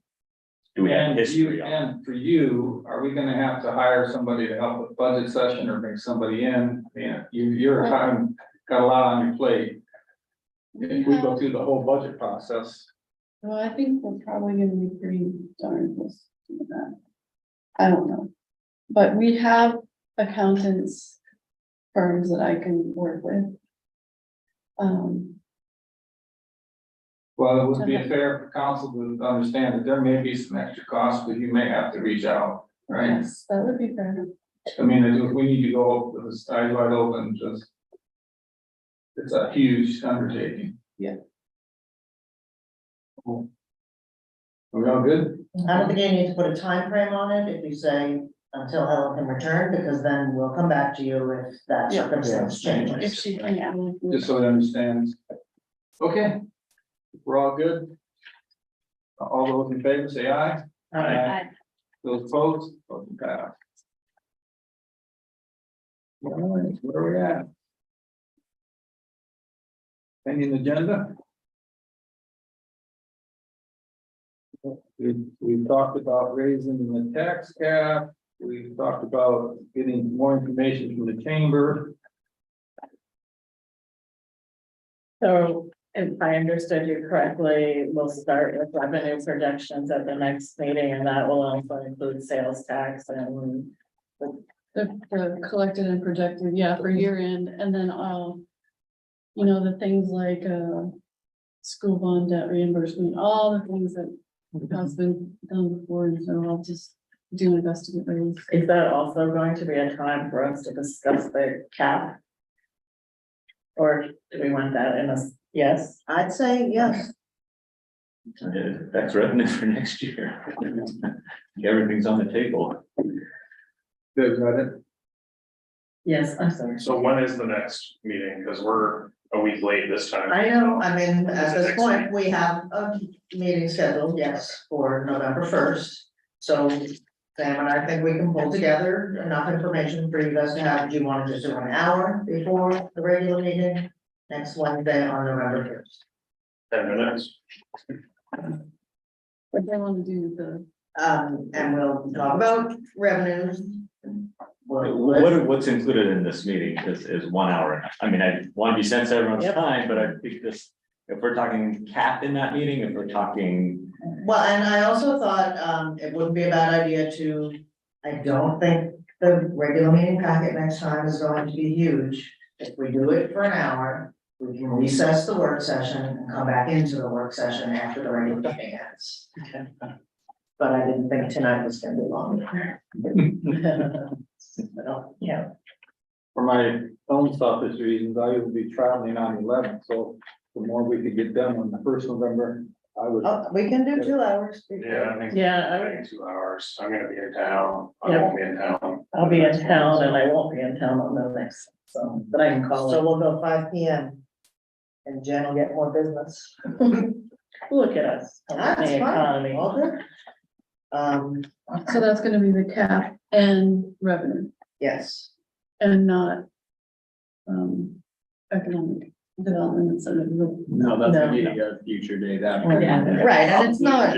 Do we have And history you, on? and for you, are we gonna have to hire somebody to help with budget session or bring somebody in? Yeah, you're got a lot on your plate. If we go through the whole budget process. Well, I think we're probably gonna be pretty darn close to that. I don't know. But we have accountants firms that I can work with. Well, it would be fair for council to understand that there may be some extra costs, but you may have to reach out, right? Yes, that would be fair. I mean, if we need to go with this eyes wide open, just. It's a huge undertaking. Yeah. Cool. Are we all good? I don't think you need to put a time frame on it if you say until Helen can return, because then we'll come back to you if that Yeah. circumstance If changes. she can, yeah. Just so it understands. Okay, we're all good. All those in favor say aye. Aye. Those opposed, motion passed. All right, where are we at? Pending agenda? We talked about raising the tax cap. We talked about getting more information from the chamber. So if I understood you correctly, we'll start with revenue projections at the next meeting, and that will also include sales tax and. The collected and projected, yeah, for year end, and then you know, the things like, school bond debt reimbursement, all the things that has been done before, and so I'll just do my best to get those. Is that also going to be a time for us to discuss the cap? Or do we want that in a, yes? I'd say yes. That's revenue for next year. Everything's on the table. Good, got it. Yes, I'm sorry. So when is the next meeting? Because we're a week late this time. I know, I mean, at this point, we have a meeting scheduled, yes, for November 1st. So Sam and I think we can pull together enough information for you guys to have. Do you want to just do an hour before the regular meeting? Next Wednesday on November 1st. 10 minutes. But they want to do the, And we'll talk about revenues. What's included in this meeting is 1 hour. I mean, I want to be sensitive to everyone's Yep. time, but I think this, if we're talking cap in that meeting, if we're talking. Well, and I also thought, it wouldn't be a bad idea to, I don't think the regular meeting packet next time is going to be huge. If we do it for an hour, we can recess the work session and come back into the work session after the regular meeting ends. Okay. But I didn't think tonight was gonna be long. Well, yeah, For my own selfish reasons, I will be traveling on the 11th, so the more we could get done on the 1st November, I would. Oh, we can do 2 hours. Yeah, I think. Yeah, I I would- think 2 hours. I'm gonna be in town. I Yeah. won't be in town. I'll be in town and I won't be in town on the next, so, but I can call So it. we'll go 5 p.m. And Jen will get more business. Look at us, That's the fine. economy. All good. so that's gonna be the cap and revenue, Yes. and not, economic development instead of. No, that's gonna be a future date Yeah. Right, and it's not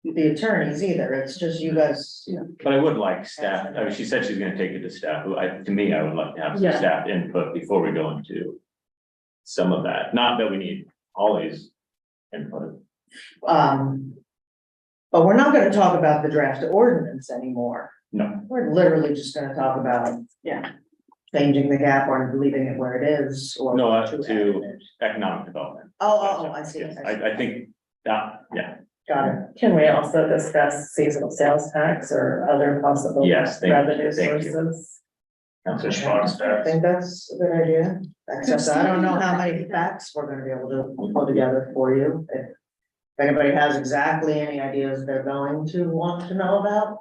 the attorneys either, it's just you guys. But I would like staff, I mean, she said she's gonna take it to staff, who to me, I would like to have some Yeah. staff input before we go into. Some of that, not that we need always input. But we're not gonna talk about the draft ordinance anymore. No, We're literally just gonna talk about. Yeah. Changing the gap or leaving it where it is or. No, to to- add it. economic development. I see. Yes, I think that, yeah, Got it. Can we also discuss seasonal sales tax or other possible Yes, thank you, revenue thank you. sources? Councilor Response I tax. think that's a good idea, except I don't know how many facts we're gonna be able to pull together for you. If anybody has exactly any ideas they're going to want to know about,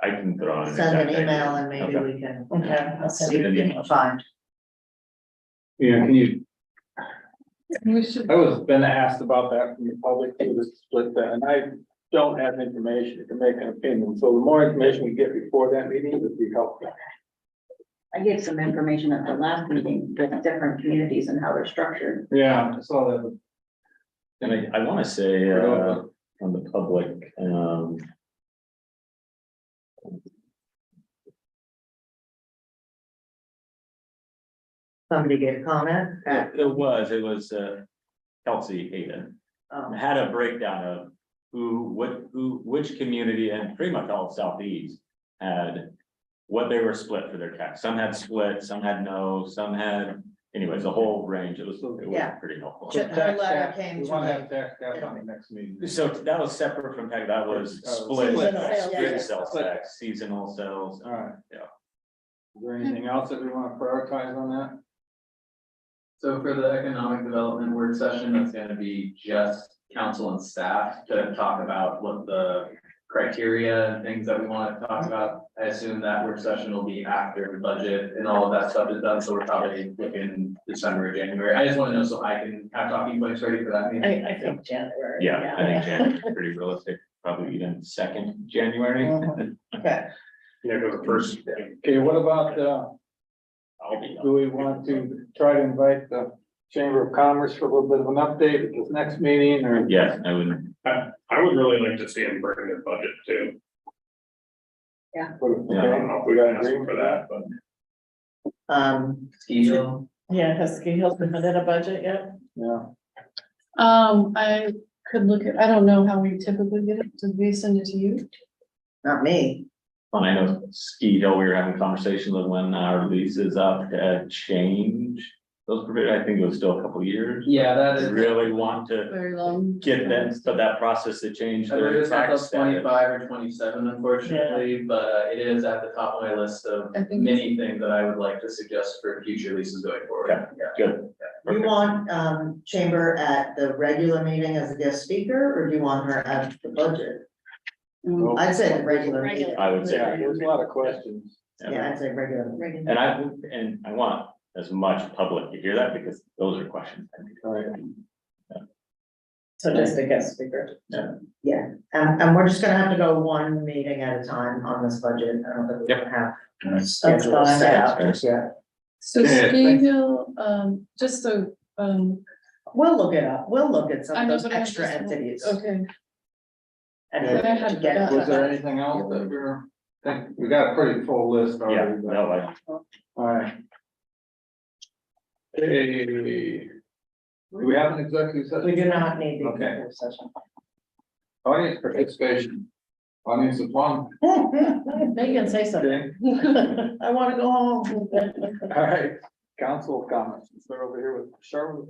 I can throw on. send an exact email idea. and maybe Okay. we can Okay, I'll send see you if an we email. can find. Yeah, can you, We should, I was been asked about that from the public, to the split that, and I don't have information to make an opinion, so the more information we get before that meeting would be helpful. I gave some information at the last meeting with different communities and how they're structured. Yeah, I saw that. And I wanna say, on the public, Somebody gave a comment. it was, Kelsey Hayden. Had a breakdown of which community, and pretty much all of Southeast had what they were split for their tax. Some had split, some had no, some had, anyways, a whole range. It was Yeah. pretty helpful. Her letter came We to want to me. have tax cap on the next meeting. So that was separate from tax, that was split, Seasonal tax, grid sales. sales tax, seasonal sales. All right. Yeah. Is there anything else that we want to prioritize on that? So for the economic development work session, that's gonna be just council and staff to talk about what the criteria and things that we want to talk about. I assume that work session will be after the budget and all of that stuff is done, so we're probably looking December or January. I just want to know so I can have talking points ready for that meeting. I think January. Yeah, I think January's pretty realistic, probably even 2nd January. Okay, Yeah, go the first. Okay, what about, I'll be. do we want to try to invite the Chamber of Commerce for a little bit of an update at this next meeting, or? Yes, I would. I would really like to see them bring their budget too. Okay, I don't know if we got ask for that, but. Ski hill. Yeah, has Ski Hill submitted a budget yet? Yeah, I could look at, I don't know how we typically get it. Did we send it to you? not me. Well, I know Ski Hill, we were having conversations of when our lease is up to change those provisions. I think it was still a couple of years. Yeah, that I is. really want to Very long. get them, but that process to change I believe their it's not tax till status. 25 or 27, unfortunately, but it is at the top of my list of I think many things that I would like to suggest for future leases going forward. Okay. Yeah. Good. You want, Chamber at the regular meeting as a guest speaker, or do you want her at the budget? I'd say the regular meeting. I would say, yeah, there's a lot of questions. Yeah, I'd say regular. and I want as much public to hear that because those are questions. All right. So just a guest speaker. Yeah, and we're just gonna have to go one meeting at a time on this budget. I don't think we have a schedule fine, set yeah. out just yet. So Yeah, Ski Hill, just so, We'll look it up. We'll look at some I of know, those but I extra just- entities. okay. And But I had to get- Was there anything else that we're, think, we got a pretty full list Yeah, already, but, no, I, all right. Hey, do we have an executive session? We do not need the Okay. executive session. Audience participation. Audience of one. Megan, say something. Okay. I wanna go home. All right, council comments. Start over here with Charlotte.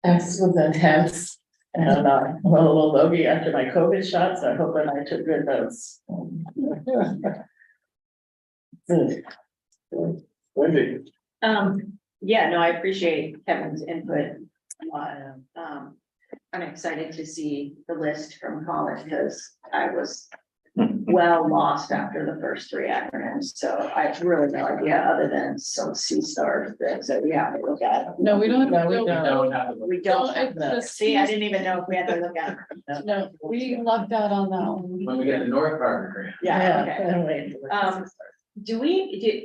This was intense. And I'm a little logy after my COVID shots. I hope that I took good notes. Wendy. Yeah, no, I appreciate Kevin's input. I'm excited to see the list from college because I was well lost after the first 3 acronyms. So I have really no idea other than some C-star things that we have to look at. No, we don't. No, we no, don't. Don't have to- We don't have No, to, it's see, I didn't even know if we had to look at it. No, we lucked out on that one. When we get the North Harbor grant. Yeah, okay. Anyway.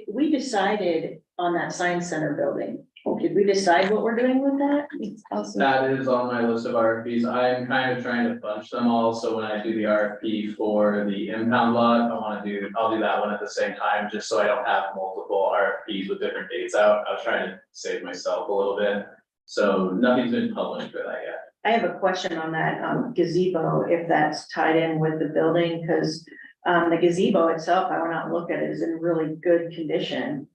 We decided on that science center building, did we decide what we're doing with that? It's also, That is on my list of RFPs. I'm kind of trying to bunch them all, so when I do the RFP for the impound lot, I'll do that one at the same time, just so I don't have multiple RFPs with different dates out. I was trying to save myself a little bit, so nothing's been published for that yet. I have a question on that gazebo, if that's tied in with the building, because the gazebo itself, I went out and looked at it, is in really good condition.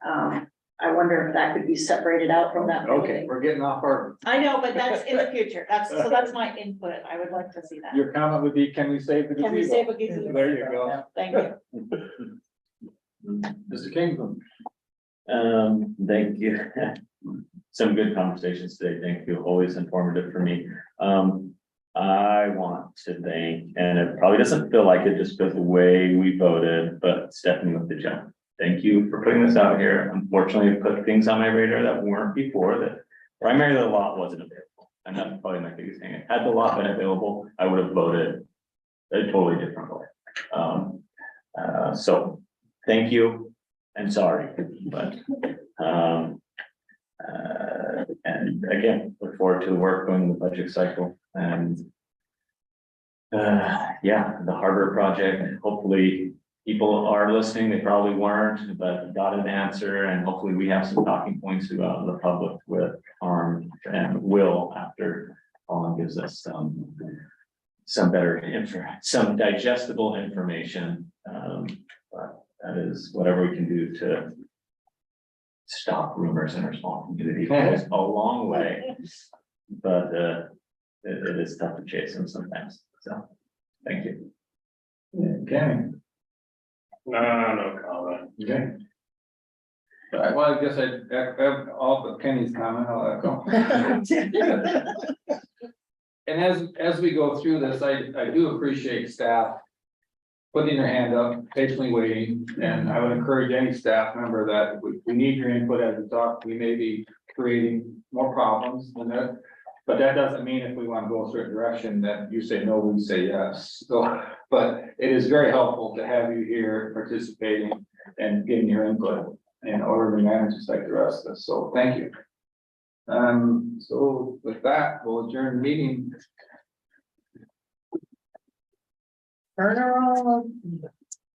I wonder if that could be separated out from that Okay, building. we're getting off our, I know, but that's in the future. That's my input. I would like to see that. your comment would be, can we save the Can we gazebo? save a gazebo? There you go. Thank you. Mr. Kingsland. Thank you. Some good conversations today. Thank you. Always informative for me. I want to thank, and it probably doesn't feel like it just because the way we voted, but Stephanie with the jump. Thank you for putting this out here. Unfortunately, it put things on my radar that weren't before, that primarily the lot wasn't available. And that's probably my biggest thing. Had the lot been available, I would have voted a totally different way. So thank you and sorry, but, and again, look forward to the work going in the budget cycle and yeah, the harbor project, hopefully people are listening, they probably weren't, but got an answer, and hopefully we have some talking points to go out to the public with Harm and Will after Colin gives us some better info, some digestible information. But that is whatever we can do to stop rumors in our small community. Goes a long way, but it is tough to chase them sometimes. So, thank you. Okay. No comment. Okay. Well, I guess I all but Kenny's comment, I'll echo. And as we go through this, I do appreciate staff putting their hand up, patiently waiting, and I would encourage any staff member that we need your input as we talk. We may be creating more problems than that, but that doesn't mean if we want to go a certain direction that you say no, we say yes. So, but it is very helpful to have you here participating and giving your input in order to manage this like the rest of us. So thank you. So with that, we'll adjourn the meeting. Turn around.